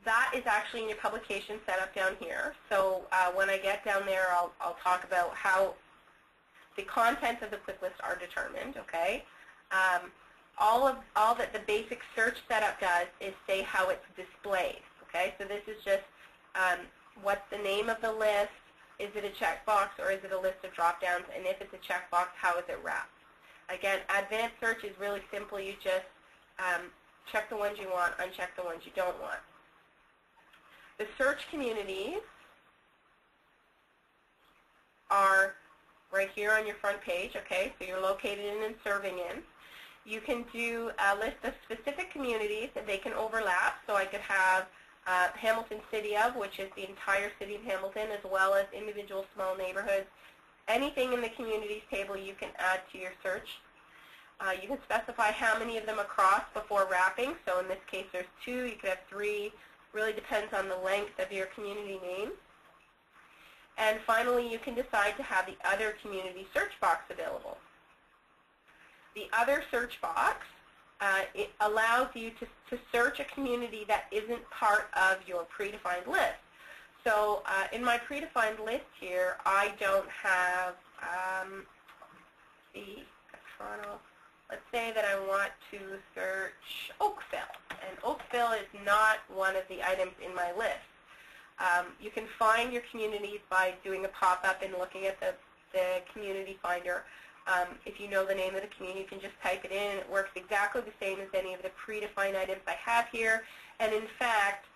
That is actually in your publication setup down here. So when I get down there, I'll talk about how the contents of the quick list are determined. Okay. All that the basic search setup does is say how it's displayed. Okay. So this is just what's the name of the list. Is it a checkbox or is it a list of drop-downs? And if it's a checkbox, how is it wrapped? Again, advanced search is really simple. You just check the ones you want, uncheck the ones you don't want. The search communities are right here on your front page, okay? So you're located in and serving in. You can do a list of specific communities and they can overlap. So I could have Hamilton City of, which is the entire city of Hamilton, as well as individual small neighborhoods. Anything in the communities table you can add to your search. You can specify how many of them across before wrapping. So in this case there's 2, you could have 3. Really depends on the length of your community name. And finally, you can decide to have the other community search box available. The other search box, it allows you to search a community that isn't part of your predefined list. So in my predefined list here, I don't have Toronto. Let's say that I want to search Oakville, and Oakville is not one of the items in my list. You can find your communities by doing a pop-up and looking at the community finder. If you know the name of the community, you can just type it in. It works exactly the same as any of the predefined items I have here. And in fact,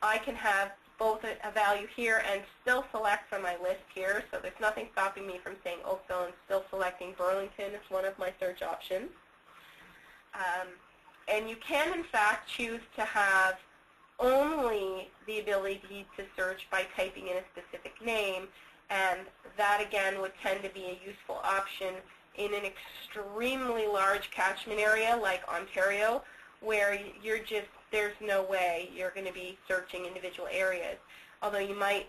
I can have both a value here and still select from my list here. So there's nothing stopping me from saying Oakville and still selecting Burlington as one of my search options. And you can, in fact, choose to have only the ability to search by typing in a specific name, and that, again, would tend to be a useful option in an extremely large catchment area like Ontario, where there's no way you're going to be searching individual areas. Although you may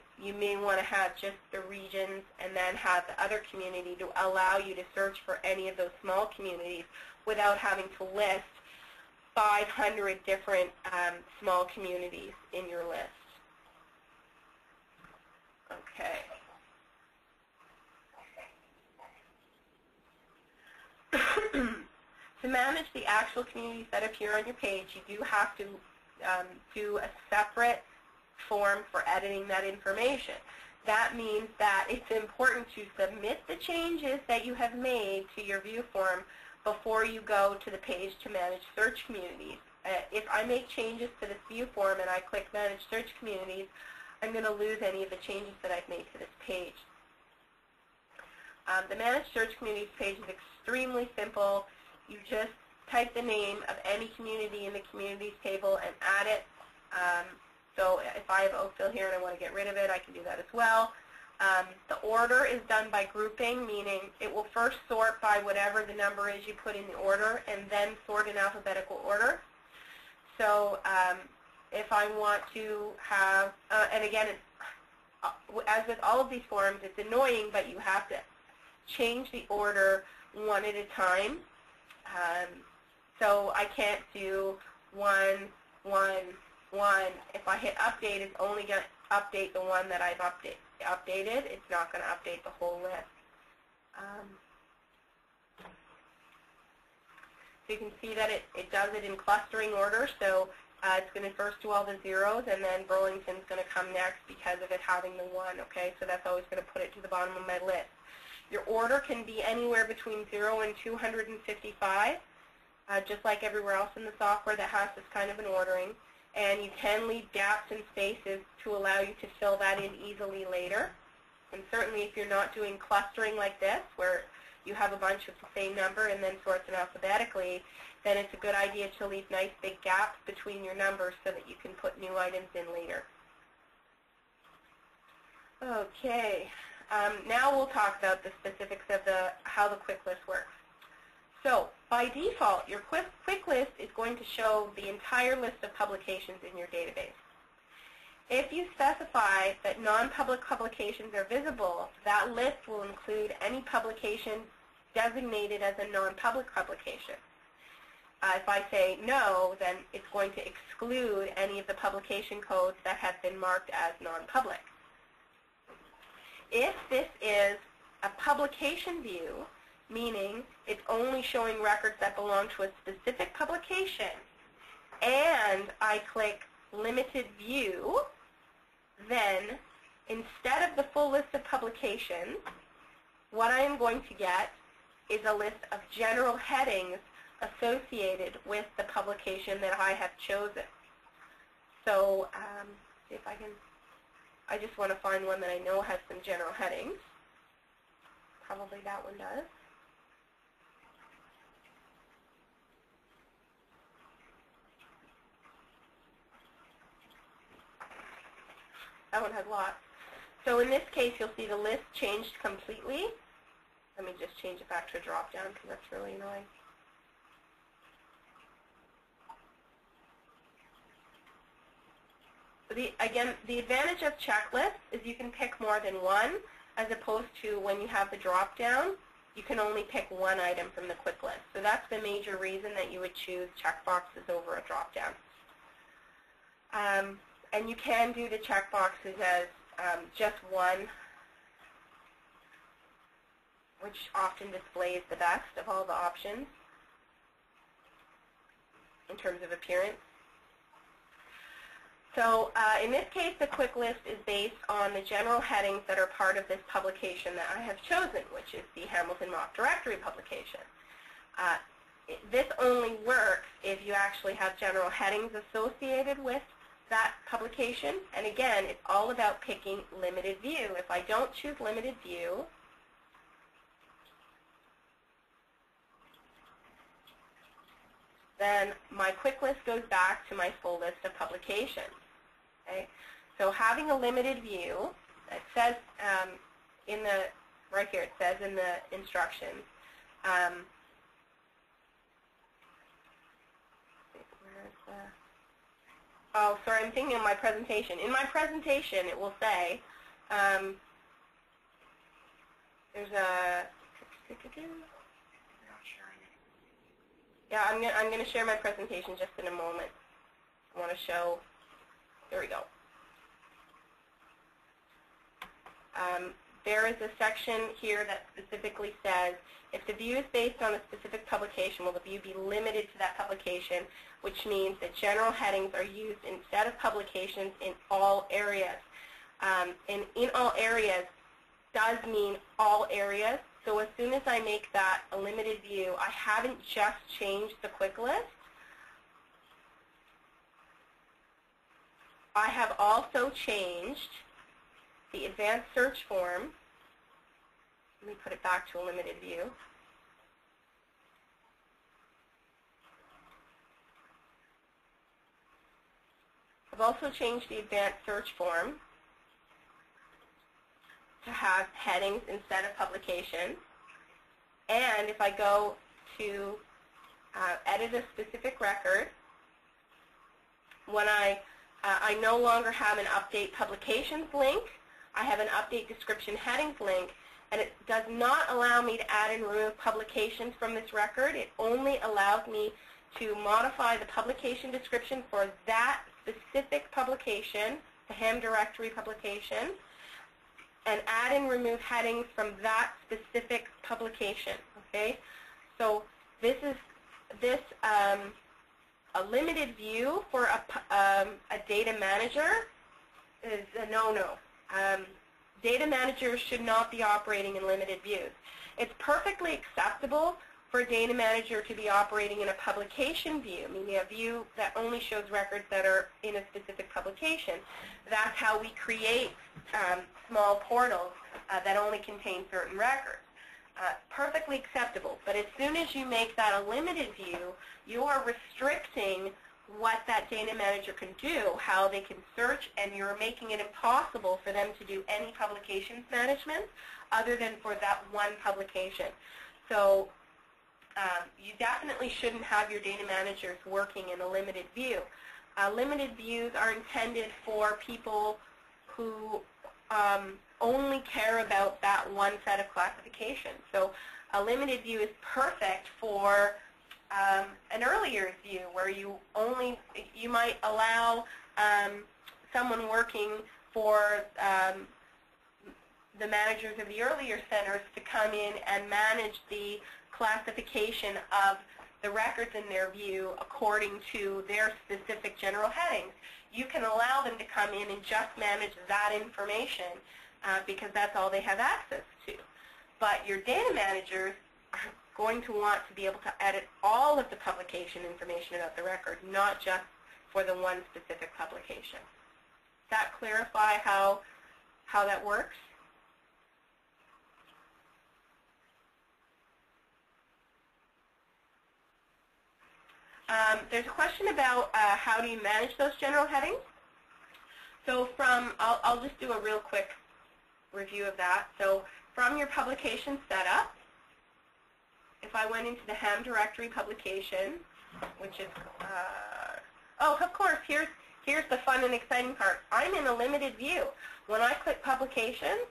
want to have just the regions and then have the other community to allow you to search for any of those small communities without having to list 500 different small communities in your list. Okay. To manage the actual communities that appear on your page, you do have to do a separate form for editing that information. That means that it's important to submit the changes that you have made to your view form before you go to the page to manage search communities. If I make changes to this view form and I click Manage Search Communities, I'm going to lose any of the changes that I've made to this page. The Manage Search Communities page is extremely simple. You just type the name of any community in the communities table and add it. So if I have Oakville here and I want to get rid of it, I can do that as well. The order is done by grouping, meaning it will first sort by whatever the number is you put in the order and then sort in alphabetical order. So if I want to have, and again, as with all of these forms, it's annoying, but you have to change the order one at a time. So I can't do 1, 1, 1. If I hit update, it's only going to update the one that I've updated. It's not going to update the whole list. So you can see that it does it in clustering order. So it's going to first do all the zeros, and then Burlington's going to come next because of it having the 1. Okay, so that's always going to put it to the bottom of my list. Your order can be anywhere between 0 and 255, just like everywhere else in the software that has this kind of an ordering. And you can leave gaps and spaces to allow you to fill that in easily later. And certainly if you're not doing clustering like this, where you have a bunch of the same number and then sorts them alphabetically, then it's a good idea to leave nice big gaps between your numbers so that you can put new items in later. Okay. Now we'll talk about the specifics of how the quick list works. So by default, your quick list is going to show the entire list of publications in your database. If you specify that non-public publications are visible, that list will include any publication designated as a non-public publication. If I say no, then it's going to exclude any of the publication codes that have been marked as non-public. If this is a publication view, meaning it's only showing records that belong to a specific publication, and I click Limited View, then instead of the full list of publications, what I am going to get is a list of general headings associated with the publication that I have chosen. So see if I just want to find one that I know has some general headings. Probably that one does. That one has lots. So in this case, you'll see the list changed completely. Let me just change it back to a drop-down because that's really annoying. Again, the advantage of checklists is you can pick more than one, as opposed to when you have the drop-down, you can only pick one item from the quick list. So that's the major reason that you would choose checkboxes over a drop-down. And you can do the checkboxes as just one, which often displays the best of all the options in terms of appearance. So in this case, the quick list is based on the general headings that are part of this publication that I have chosen, which is the Hamilton Mock Directory publication. This only works if you actually have general headings associated with that publication. And again, it's all about picking limited view. If I don't choose limited view, then my quick list goes back to my full list of publications. Okay? So having a limited view, it says right here, it says in the instructions, oh, sorry, I'm thinking of my presentation. In my presentation, it will say, there's a, yeah, I'm going to share my presentation just in a moment. I want to show, there we go. There is a section here that specifically says, if the view is based on a specific publication, will the view be limited to that publication, which means that general headings are used instead of publications in all areas. And in all areas does mean all areas. So as soon as I make that a limited view, I haven't just changed the quick list. I have also changed the advanced search form. Let me put it back to a limited view. I've also changed the advanced search form to have headings instead of publications. And if I go to edit a specific record, when I no longer have an update publications link, I have an update description headings link, and it does not allow me to add and remove publications from this record. It only allows me to modify the publication description for that specific publication, the Ham directory publication, and add and remove headings from that specific publication. Okay, so this is a limited view for a data manager is a no-no. Data managers should not be operating in limited views. It's perfectly acceptable for a data manager to be operating in a publication view, meaning a view that only shows records that are in a specific publication. That's how we create small portals that only contain certain records. Perfectly acceptable, but as soon as you make that a limited view, you are restricting what that data manager can do, how they can search, and you're making it impossible for them to do any publications management other than for that one publication. So You definitely shouldn't have your data managers working in a limited view. Limited views are intended for people who only care about that one set of classifications. So a limited view is perfect for an earlier view where you might allow someone working for the managers of the earlier centers to come in and manage the classification of the records in their view according to their specific general headings. You can allow them to come in and just manage that information because that's all they have access to. But your data managers are going to want to be able to edit all of the publication information about the record, not just for the one specific publication. Does that clarify how that works? There's a question about how do you manage those general headings. So I'll just do a real quick review of that. So from your publication setup, if I went into the HAM directory publication, which is, oh, of course, here's the fun and exciting part. I'm in a limited view. When I click publications,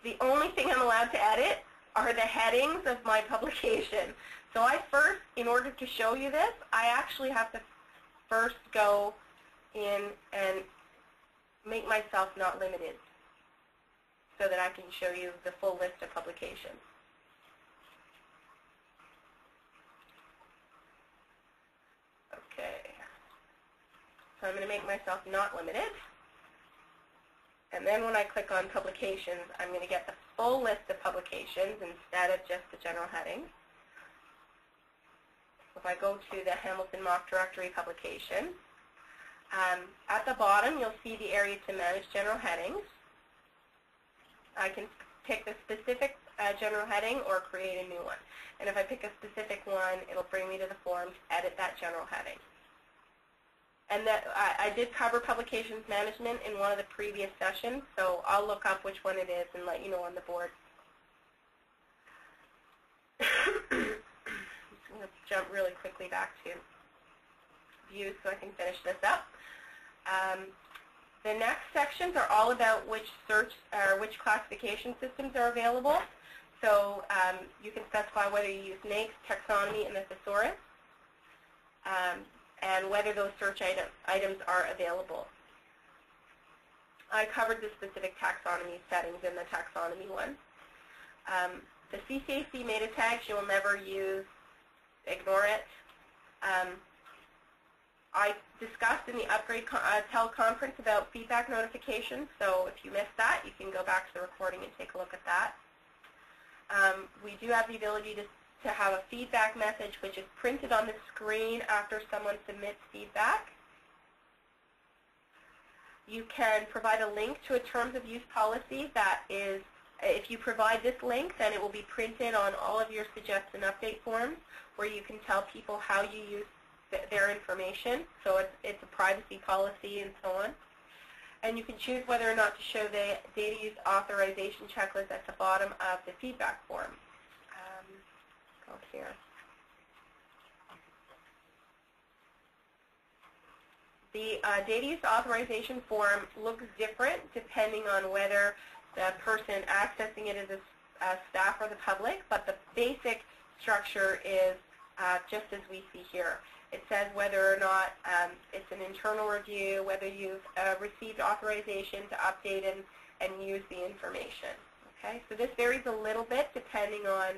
the only thing I'm allowed to edit are the headings of my publication. So I first, in order to show you this, I actually have to first go in and make myself not limited so that I can show you the full list of publications. Okay. So I'm going to make myself not limited. And then when I click on publications, I'm going to get the full list of publications instead of just the general headings. If I go to the Hamilton Mock Directory publication, at the bottom you'll see the area to manage general headings. I can pick the specific general heading or create a new one. And if I pick a specific one, it'll bring me to the form to edit that general heading. And that I did cover publications management in one of the previous sessions, so I'll look up which one it is and let you know on the board. I'm going to jump really quickly back to views so I can finish this up. The next sections are all about which search or which classification systems are available. So you can specify whether you use NAICS, taxonomy, and the thesaurus, and whether those search items are available. I covered the specific taxonomy settings in the taxonomy one. The CCAC meta tags you'll never use. Ignore it. I discussed in the Upgrade teleconference about feedback notifications, so if you missed that, you can go back to the recording and take a look at that. We do have the ability to have a feedback message which is printed on the screen after someone submits feedback. You can provide a link to a terms of use policy that is, if you provide this link, then it will be printed on all of your suggest and update forms where you can tell people how you use their information. So it's a privacy policy and so on. And you can choose whether or not to show the data use authorization checklist at the bottom of the feedback form. Go here. The data use authorization form looks different depending on whether the person accessing it is a staff or the public, but the basic structure is just as we see here. It says whether or not it's an internal review, whether you've received authorization to update and use the information. Okay, so this varies a little bit depending on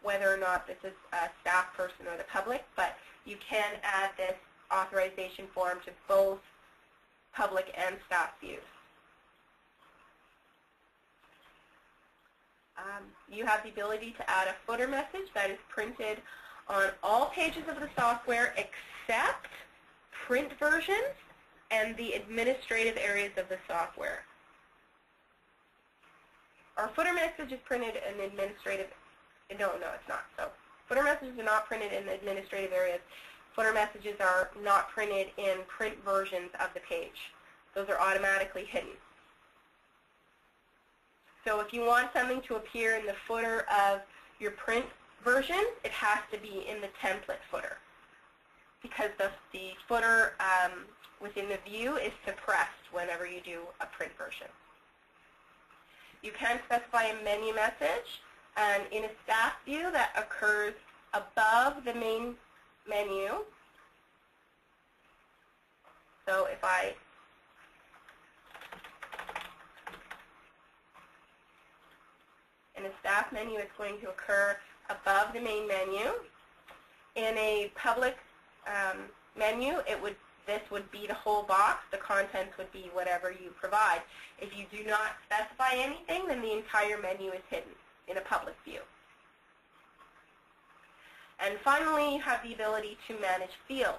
whether or not this is a staff person or the public, but you can add this authorization form to both public and staff views. You have the ability to add a footer message that is printed on all pages of the software except print versions and the administrative areas of the software. Our footer message is printed in administrative, no, it's not. So footer messages are not printed in the administrative areas. Footer messages are not printed in print versions of the page. Those are automatically hidden. So if you want something to appear in the footer of your print version, it has to be in the template footer, because the footer within the view is suppressed whenever you do a print version. You can specify a menu message, and in a staff view that occurs above the main menu. So if in a staff menu, it's going to occur above the main menu. In a public menu, this would be the whole box. The contents would be whatever you provide. If you do not specify anything, then the entire menu is hidden in a public view. And finally, you have the ability to manage fields.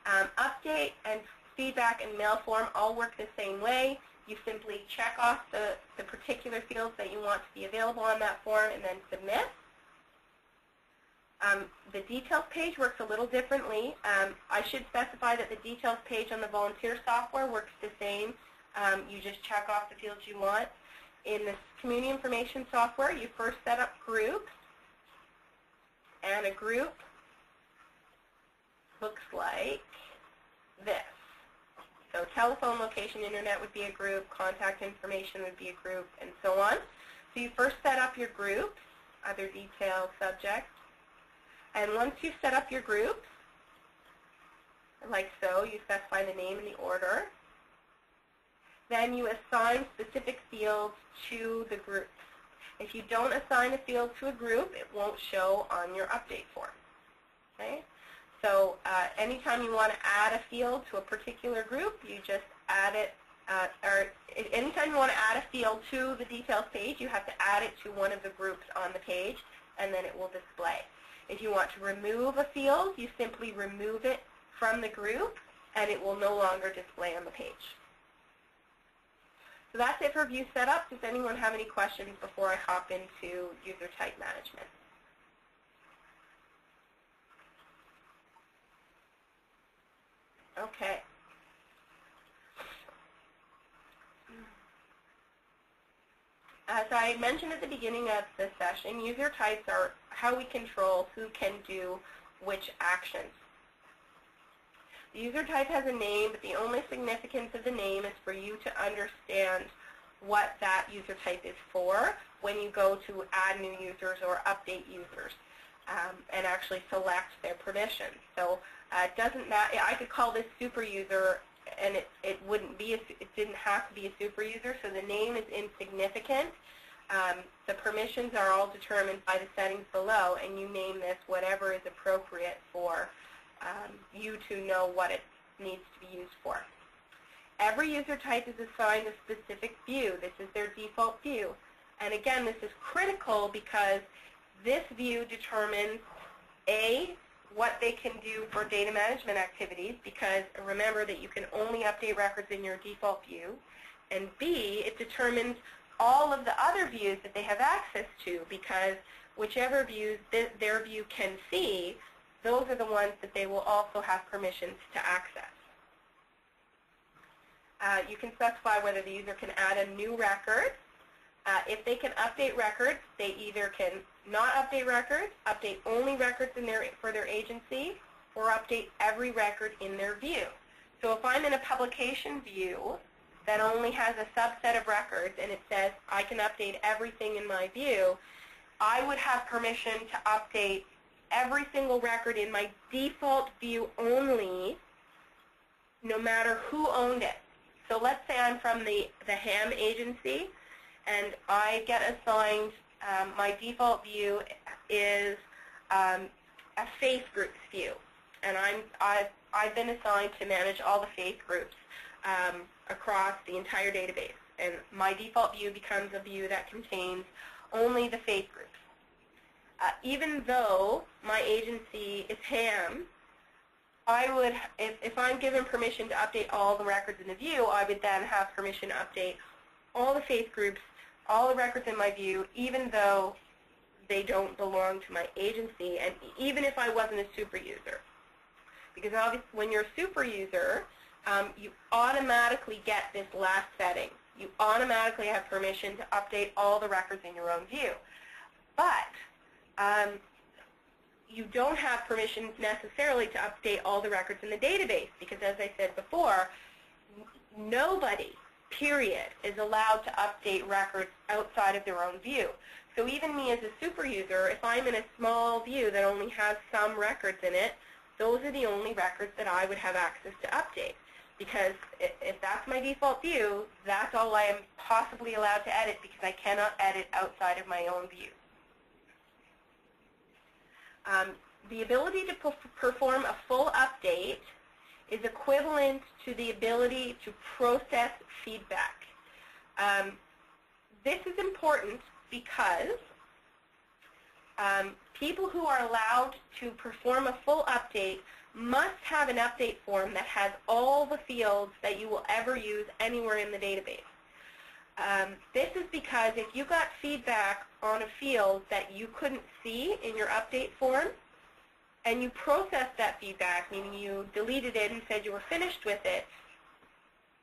Update and feedback and mail form all work the same way. You simply check off the particular fields that you want to be available on that form and then submit. The details page works a little differently. I should specify that the details page on the volunteer software works the same. You just check off the fields you want. In the community information software, you first set up groups, and a group looks like this. So telephone, location, internet would be a group, contact information would be a group, and so on. So you first set up your groups, either detail, subject, and once you've set up your groups, like so, you specify the name and the order. Then you assign specific fields to the groups. If you don't assign a field to a group, it won't show on your update form. Okay? So anytime you want to add a field to a particular group, you just add it, or anytime you want to add a field to the details page, you have to add it to one of the groups on the page, and then it will display. If you want to remove a field, you simply remove it from the group, and it will no longer display on the page. So that's it for view setup. Does anyone have any questions before I hop into user type management? Okay. As I mentioned at the beginning of the session, user types are how we control who can do which actions. The user type has a name, but the only significance of the name is for you to understand what that user type is for when you go to add new users or update users and actually select their permissions. So it doesn't matter. I could call this super user, and it wouldn't be it didn't have to be a super user. So the name is insignificant. The permissions are all determined by the settings below, and you name this whatever is appropriate for you to know what it needs to be used for. Every user type is assigned a specific view. This is their default view. And again, this is critical because this view determines, A, what they can do for data management activities, because remember that you can only update records in your default view, and B, it determines all of the other views that they have access to, because whichever views their view can see, those are the ones that they will also have permissions to access. You can specify whether the user can add a new record. If they can update records, they either can not update records, update only records for their agency, or update every record in their view. So if I'm in a publication view that only has a subset of records and it says I can update everything in my view, I would have permission to update every single record in my default view only, no matter who owned it. So let's say I'm from the HAM agency, and I get assigned, my default view is a faith groups view, and I've been assigned to manage all the faith groups across the entire database, and my default view becomes a view that contains only the faith groups. Even though my agency is HAM, I would, if I'm given permission to update all the records in the view, I would then have permission to update all the faith groups, all the records in my view, even though they don't belong to my agency, and even if I wasn't a super user. Because obviously when you're a super user, you automatically get this last setting. You automatically have permission to update all the records in your own view. But you don't have permission necessarily to update all the records in the database because, as I said before, nobody, period, is allowed to update records outside of their own view. So even me as a super user, if I'm in a small view that only has some records in it, those are the only records that I would have access to update. Because if that's my default view, that's all I am possibly allowed to edit because I cannot edit outside of my own view. The ability to perform a full update is equivalent to the ability to process feedback. This is important because people who are allowed to perform a full update must have an update form that has all the fields that you will ever use anywhere in the database. This is because if you got feedback on a field that you couldn't see in your update form, and you processed that feedback, meaning you deleted it and said you were finished with it,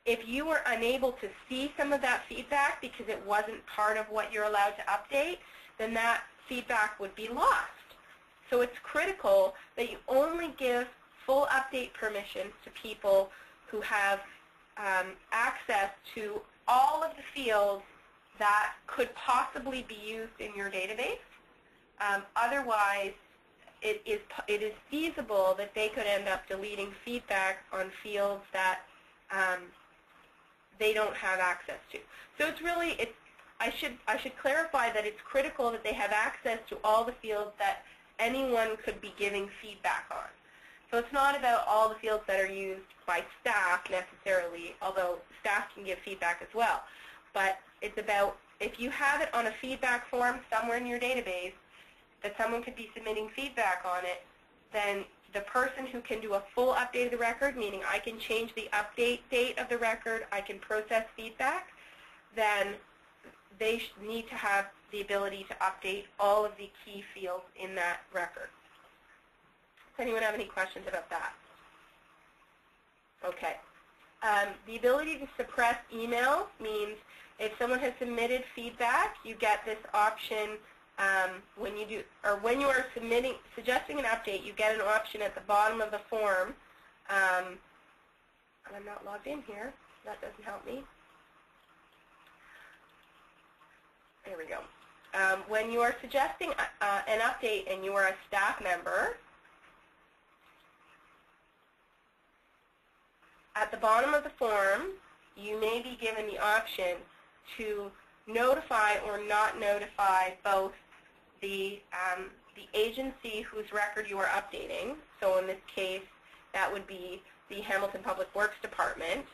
if you were unable to see some of that feedback because it wasn't part of what you're allowed to update, then that feedback would be lost. So it's critical that you only give full update permissions to people who have access to all of the fields that could possibly be used in your database. Otherwise, it is feasible that they could end up deleting feedback on fields that they don't have access to. So it's really, I should clarify that it's critical that they have access to all the fields that anyone could be giving feedback on. So it's not about all the fields that are used by staff necessarily, although staff can give feedback as well. But it's about if you have it on a feedback form somewhere in your database that someone could be submitting feedback on it, then the person who can do a full update of the record, meaning I can change the update date of the record, I can process feedback, then they need to have the ability to update all of the key fields in that record. Does anyone have any questions about that? Okay. The ability to suppress email means if someone has submitted feedback, you get this option when you do, or when you are suggesting an update, you get an option at the bottom of the form. And I'm not logged in here. That doesn't help me. There we go. When you are suggesting an update and you are a staff member, at the bottom of the form, you may be given the option to notify or not notify both the agency whose record you are updating. So in this case, that would be the Hamilton Public Works Department,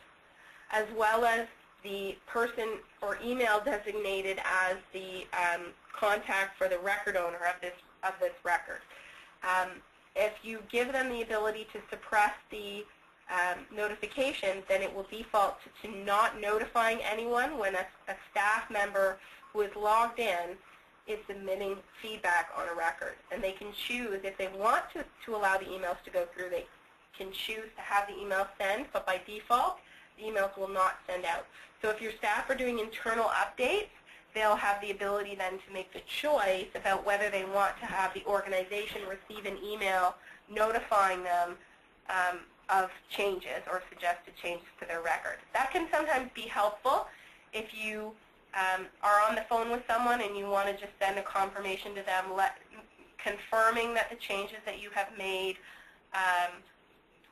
as well as the person or email designated as the contact for the record owner of this record. If you give them the ability to suppress the notifications, then it will default to not notifying anyone when a staff member who is logged in is submitting feedback on a record. And they can choose, if they want to allow the emails to go through, they can choose to have the email send, but by default, the emails will not send out. So if your staff are doing internal updates, they'll have the ability then to make the choice about whether they want to have the organization receive an email notifying them of changes or suggested changes to their record. That can sometimes be helpful if you are on the phone with someone and you want to just send a confirmation to them confirming that the changes that you have made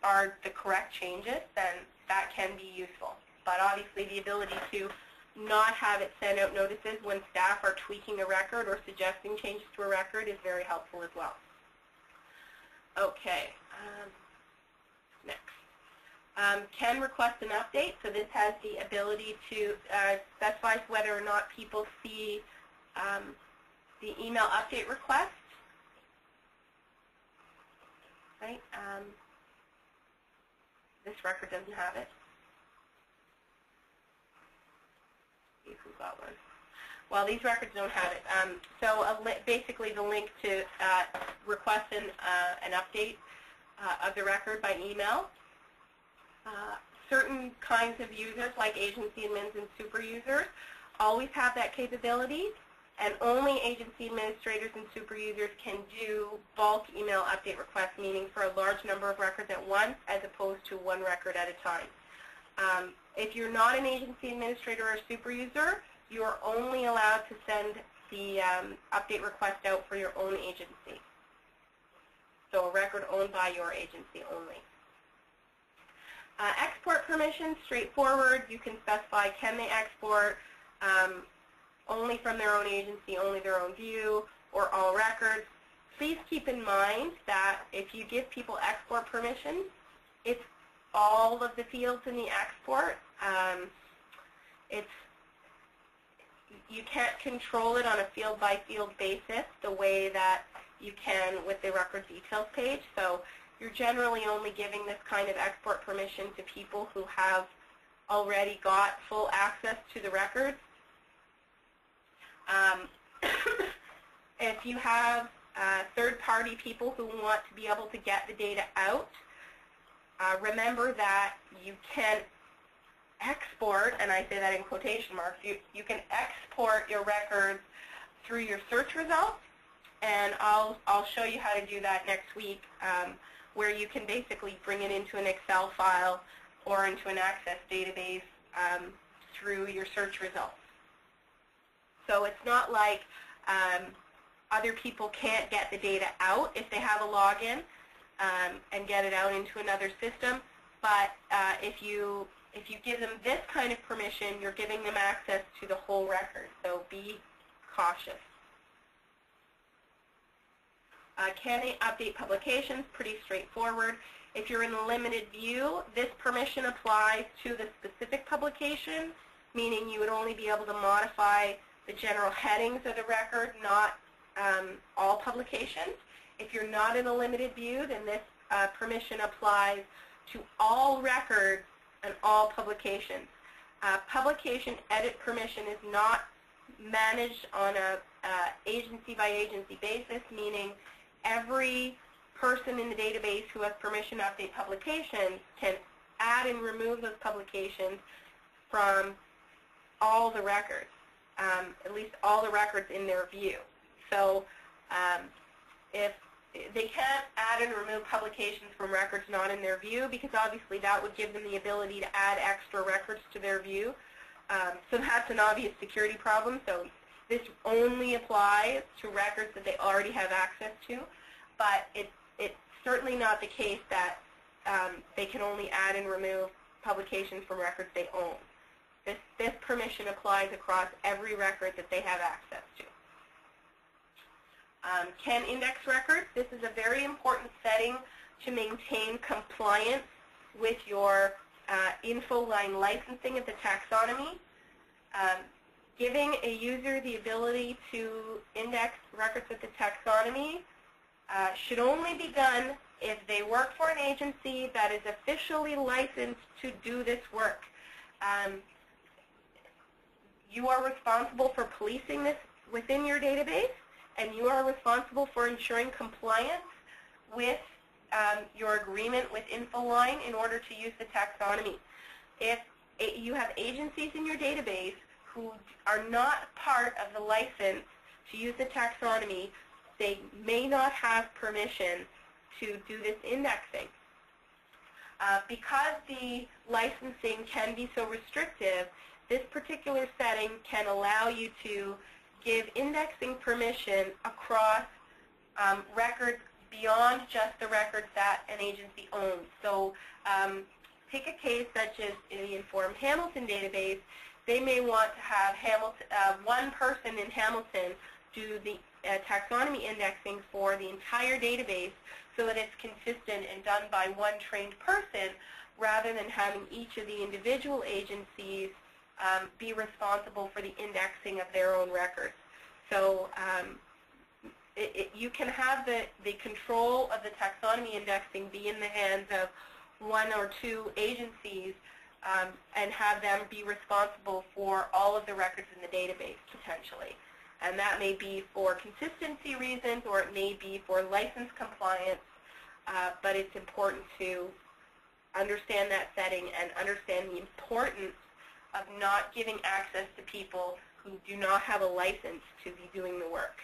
are the correct changes, then that can be useful. But obviously the ability to not have it send out notices when staff are tweaking a record or suggesting changes to a record is very helpful as well. Okay. Next. Can request an update. So this has the ability to specify whether or not people see the email update request. Right? This record doesn't have it. See if we've got one. Well, these records don't have it. So basically the link to request an update of the record by email. Certain kinds of users, like agency admins and super users, always have that capability. and only agency administrators and super users can do bulk email update requests, meaning for a large number of records at once as opposed to one record at a time. If you're not an agency administrator or super user, you are only allowed to send the update request out for your own agency. So a record owned by your agency only. Export permissions, straightforward. You can specify, can they export only from their own agency, only their own view, or all records. Please keep in mind that if you give people export permissions, it's all of the fields in the export. You can't control it on a field-by-field basis the way that you can with the record details page. So you're generally only giving this kind of export permission to people who have already got full access to the records. If you have third-party people who want to be able to get the data out, remember that you can export, and I say that in quotation marks, you can export your records through your search results, and I'll show you how to do that next week, where you can basically bring it into an Excel file or into an Access database through your search results. So it's not like other people can't get the data out if they have a login and get it out into another system, but if you give them this kind of permission, you're giving them access to the whole record, so be cautious. Can they update publications? Pretty straightforward. If you're in a limited view, this permission applies to the specific publication, meaning you would only be able to modify the general headings of the record, not all publications. If you're not in a limited view, then this permission applies to all records and all publications. Publication edit permission is not managed on a agency-by-agency basis, meaning every person in the database who has permission to update publications can add and remove those publications from all the records, at least all the records in their view. So if they can't add and remove publications from records not in their view, because obviously that would give them the ability to add extra records to their view. So that's an obvious security problem. So this only applies to records that they already have access to, but it's certainly not the case that they can only add and remove publications from records they own. This permission applies across every record that they have access to. Can index records? This is a very important setting to maintain compliance with your info line licensing of the taxonomy. Giving a user the ability to index records with the taxonomy should only be done if they work for an agency that is officially licensed to do this work. You are responsible for policing this within your database, and you are responsible for ensuring compliance with your agreement with InfoLine in order to use the taxonomy. If you have agencies in your database who are not part of the license to use the taxonomy, they may not have permission to do this indexing. Because the licensing can be so restrictive, this particular setting can allow you to give indexing permission across records beyond just the records that an agency owns. So take a case such as in the Informed Hamilton database. They may want to have one person in Hamilton do the taxonomy indexing for the entire database so that it's consistent and done by one trained person, rather than having each of the individual agencies be responsible for the indexing of their own records. So you can have the control of the taxonomy indexing be in the hands of one or two agencies and have them be responsible for all of the records in the database, potentially. And that may be for consistency reasons, or it may be for license compliance, but it's important to understand that setting and understand the importance of not giving access to people who do not have a license to be doing the work.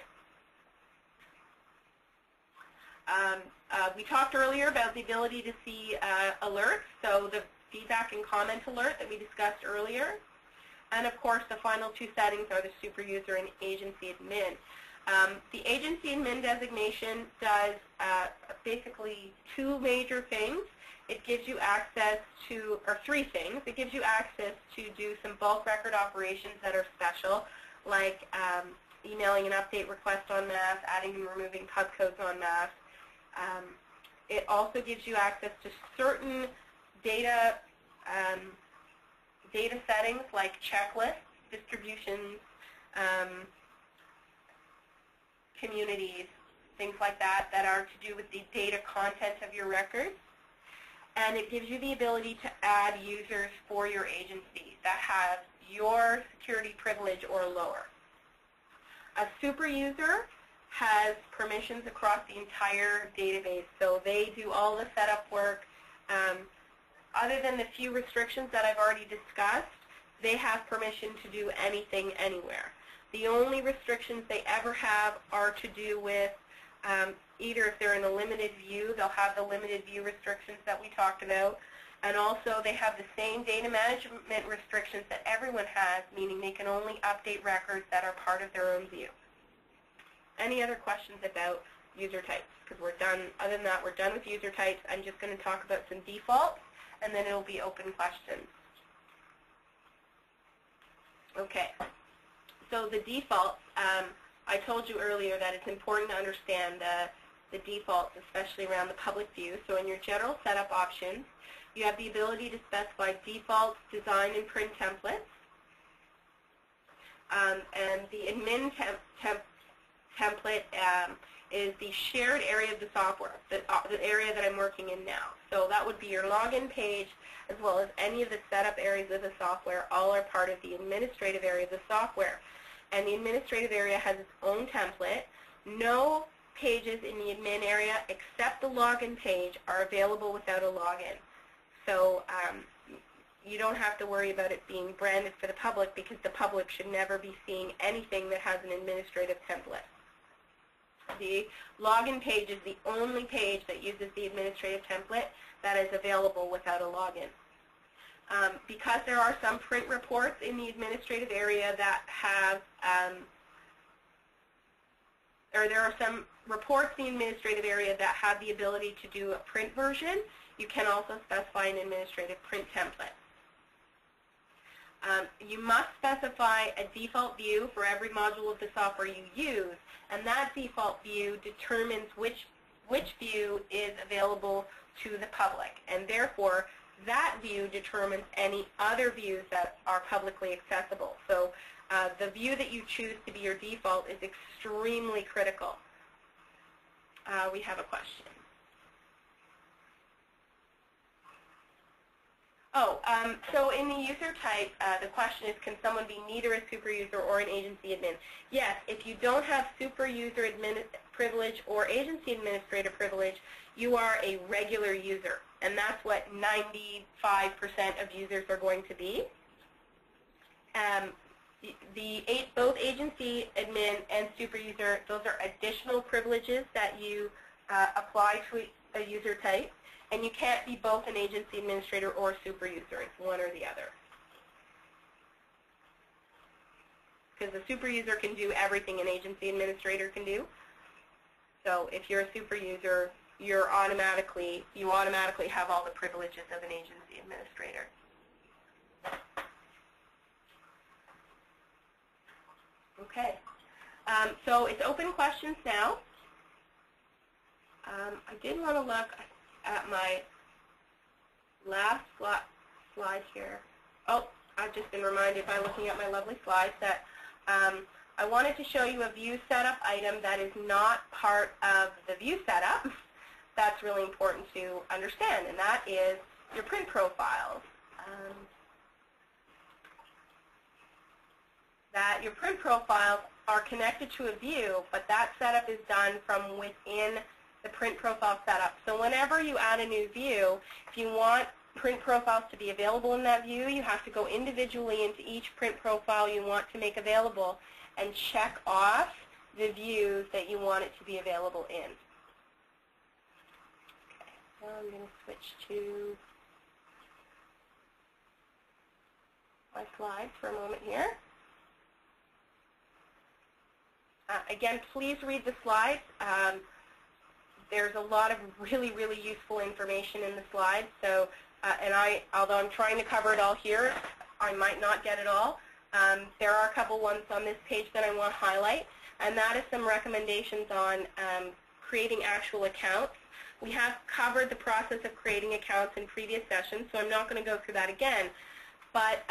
We talked earlier about the ability to see alerts, so the feedback and comment alert that we discussed earlier. And of course, the final two settings are the super user and agency admin. The agency admin designation does basically two major things. It gives you access to, or three things. It gives you access to do some bulk record operations that are special, like emailing an update request en masse, adding and removing pub codes en masse. It also gives you access to certain data settings like checklists, distributions, communities, things like that that are to do with the data content of your records. And it gives you the ability to add users for your agency that have your security privilege or lower. A super user has permissions across the entire database, so they do all the setup work. Other than the few restrictions that I've already discussed, they have permission to do anything anywhere. The only restrictions they ever have are to do with either if they're in a limited view, they'll have the limited view restrictions that we talked about, and also they have the same data management restrictions that everyone has, meaning they can only update records that are part of their own view. Any other questions about user types? Because we're done, other than that, we're done with user types. I'm just going to talk about some defaults, and then it'll be open questions. Okay, so the defaults, I told you earlier that it's important to understand the defaults, especially around the public view. So in your general setup options, you have the ability to specify defaults, design, and print templates. And the admin template is the shared area of the software, the area that I'm working in now. So that would be your login page, as well as any of the setup areas of the software. All are part of the administrative area of the software. And the administrative area has its own template. No pages in the admin area except the login page are available without a login. So you don't have to worry about it being branded for the public, because the public should never be seeing anything that has an administrative template. The login page is the only page that uses the administrative template that is available without a login. Because there are some print reports in the administrative area that have, or there are some reports in the administrative area that have the ability to do a print version, you can also specify an administrative print template. You must specify a default view for every module of the software you use, and that default view determines which view is available to the public, and therefore that view determines any other views that are publicly accessible. So the view that you choose to be your default is extremely critical. We have a question. So in the user type, the question is, can someone be neither a super user or an agency admin? Yes, if you don't have super user privilege or agency administrator privilege, you are a regular user, and that's what 95% of users are going to be. Both agency admin and super user, those are additional privileges that you apply to a user type. And you can't be both an agency administrator or a super user. It's one or the other. Because a super user can do everything an agency administrator can do. So if you're a super user, you automatically have all the privileges of an agency administrator. Okay. So it's open questions now. I did want to look at my last slide here. Oh, I've just been reminded by looking at my lovely slides that I wanted to show you a view setup item that is not part of the view setup. That's really important to understand, and that is your print profiles. That your print profiles are connected to a view, but that setup is done from within the print profile setup. So whenever you add a new view, if you want print profiles to be available in that view, you have to go individually into each print profile you want to make available and check off the views that you want it to be available in. Okay, so I'm going to switch to my slides for a moment here. Again, please read the slides. There's a lot of really, really useful information in the slides. So, although I'm trying to cover it all here, I might not get it all. There are a couple ones on this page that I want to highlight, and that is some recommendations on creating actual accounts. We have covered the process of creating accounts in previous sessions, so I'm not going to go through that again. But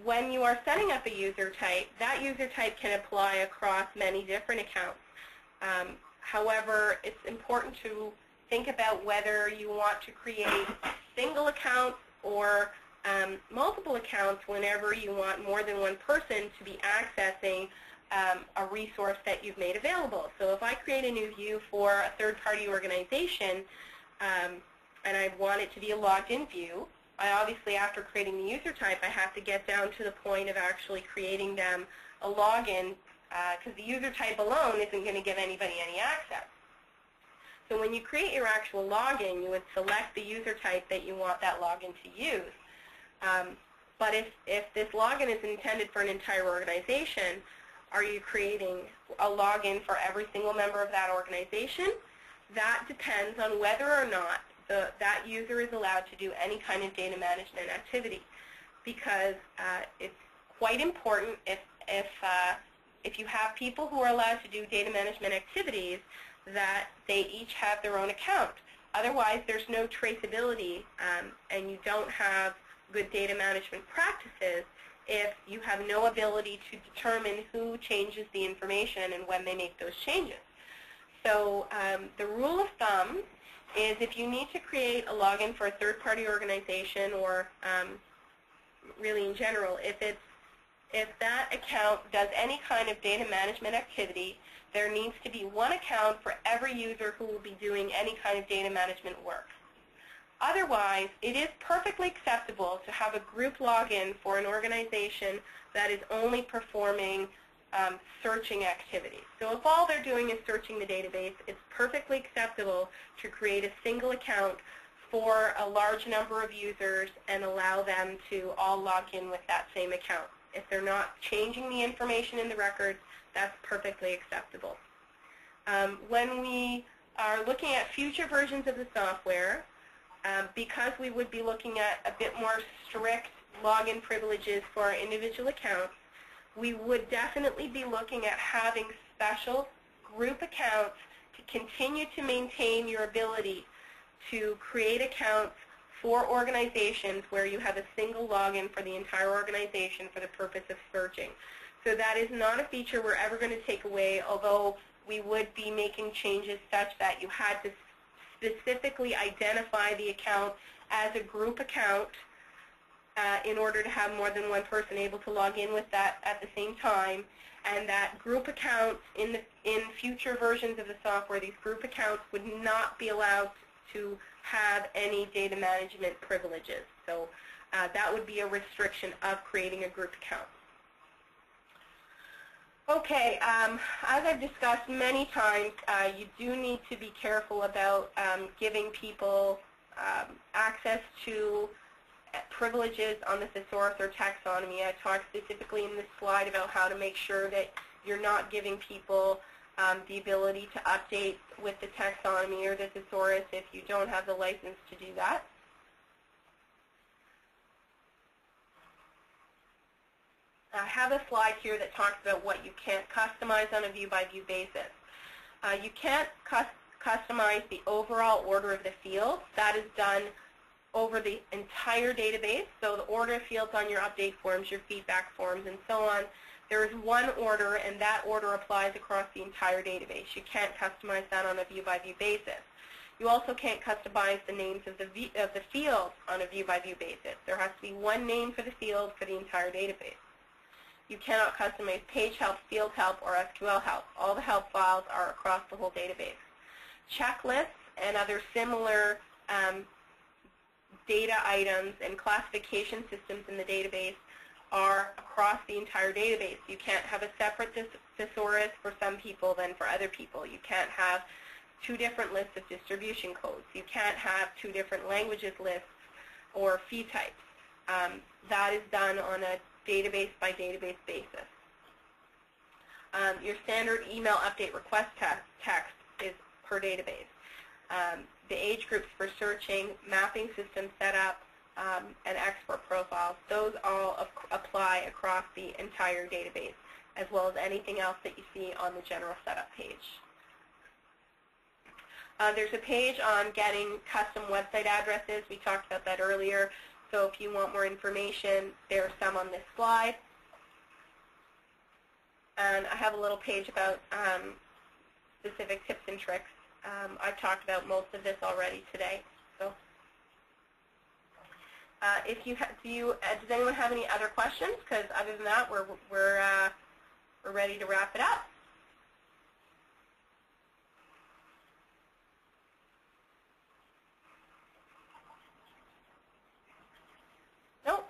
when you are setting up a user type, that user type can apply across many different accounts. However, it's important to think about whether you want to create single accounts or multiple accounts whenever you want more than one person to be accessing a resource that you've made available. So if I create a new view for a third-party organization and I want it to be a logged-in view, I obviously, after creating the user type, I have to get down to the point of actually creating them a login, because the user type alone isn't going to give anybody any access. So when you create your actual login, you would select the user type that you want that login to use. But if this login is intended for an entire organization, are you creating a login for every single member of that organization? That depends on whether or not that user is allowed to do any kind of data management activity, because it's quite important if you have people who are allowed to do data management activities that they each have their own account. Otherwise, there's no traceability and you don't have good data management practices if you have no ability to determine who changes the information and when they make those changes. So the rule of thumb is if you need to create a login for a third-party organization, or really in general, if that account does any kind of data management activity, there needs to be one account for every user who will be doing any kind of data management work. Otherwise, it is perfectly acceptable to have a group login for an organization that is only performing searching activities. So if all they're doing is searching the database, it's perfectly acceptable to create a single account for a large number of users and allow them to all log in with that same account. If they're not changing the information in the records, that's perfectly acceptable. When we are looking at future versions of the software, because we would be looking at a bit more strict login privileges for our individual accounts, we would definitely be looking at having special group accounts to continue to maintain your ability to create accounts for organizations where you have a single login for the entire organization for the purpose of searching. So that is not a feature we're ever going to take away, although we would be making changes such that you had to specifically identify the account as a group account in order to have more than one person able to log in with that at the same time, and that group accounts in future versions of the software, these group accounts would not be allowed to have any data management privileges. So that would be a restriction of creating a group account. Okay, as I've discussed many times, you do need to be careful about giving people access to privileges on the thesaurus or taxonomy. I talked specifically in this slide about how to make sure that you're not giving people the ability to update with the taxonomy or the thesaurus if you don't have the license to do that. I have a slide here that talks about what you can't customize on a view-by-view basis. You can't customize the overall order of the fields. That is done over the entire database, so the order of fields on your update forms, your feedback forms, and so on. There is one order, and that order applies across the entire database. You can't customize that on a view-by-view basis. You also can't customize the names of the fields on a view-by-view basis. There has to be one name for the field for the entire database. You cannot customize page help, field help, or SQL help. All the help files are across the whole database. Checklists and other similar data items and classification systems in the database are across the entire database. You can't have a separate thesaurus for some people than for other people. You can't have two different lists of distribution codes. You can't have two different languages lists or fee types. That is done on a database-by-database basis. Your standard email update request text is per database. The age groups for searching, mapping system setup, and export profiles, those all apply across the entire database, as well as anything else that you see on the general setup page. There's a page on getting custom website addresses. We talked about that earlier. So if you want more information, there's some on this slide. And I have a little page about specific tips and tricks. I've talked about most of this already today. So, if you does anyone have any other questions? Because other than that, we're ready to wrap it up. Nope.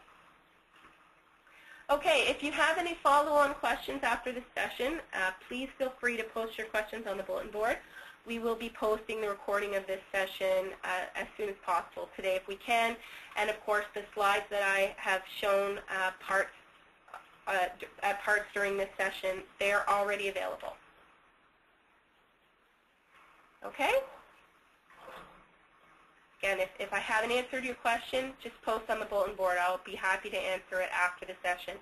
Okay, if you have any follow-on questions after this session, please feel free to post your questions on the bulletin board. We will be posting the recording of this session as soon as possible today if we can. And of course, the slides that I have shown parts during this session, they're already available. Okay? Again, if I haven't answered your question, just post on the bulletin board. I'll be happy to answer it after the session.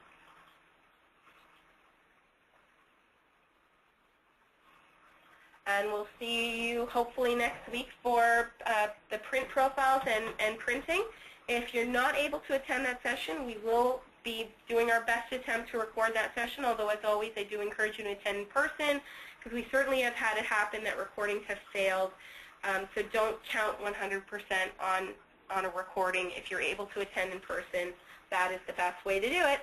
And we'll see you hopefully next week for the print profiles and printing. If you're not able to attend that session, we will be doing our best attempt to record that session, although as always I do encourage you to attend in person, because we certainly have had it happen that recordings have failed. So don't count 100% on a recording. If you're able to attend in person, that is the best way to do it.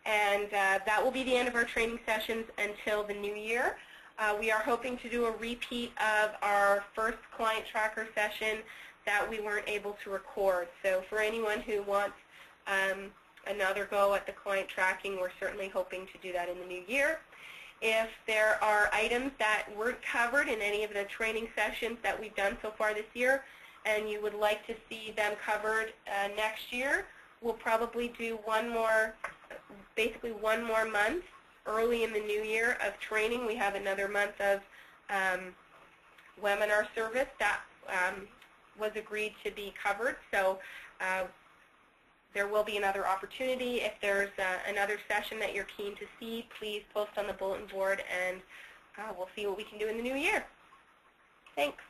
And that will be the end of our training sessions until the new year. We are hoping to do a repeat of our first client tracker session that we weren't able to record. So for anyone who wants another go at the client tracking, we're certainly hoping to do that in the new year. If there are items that weren't covered in any of the training sessions that we've done so far this year, and you would like to see them covered next year, we'll probably do basically one more month early in the new year of training. We have another month of webinar service that was agreed to be covered. So there will be another opportunity. If there's another session that you're keen to see, please post on the bulletin board, and we'll see what we can do in the new year. Thanks.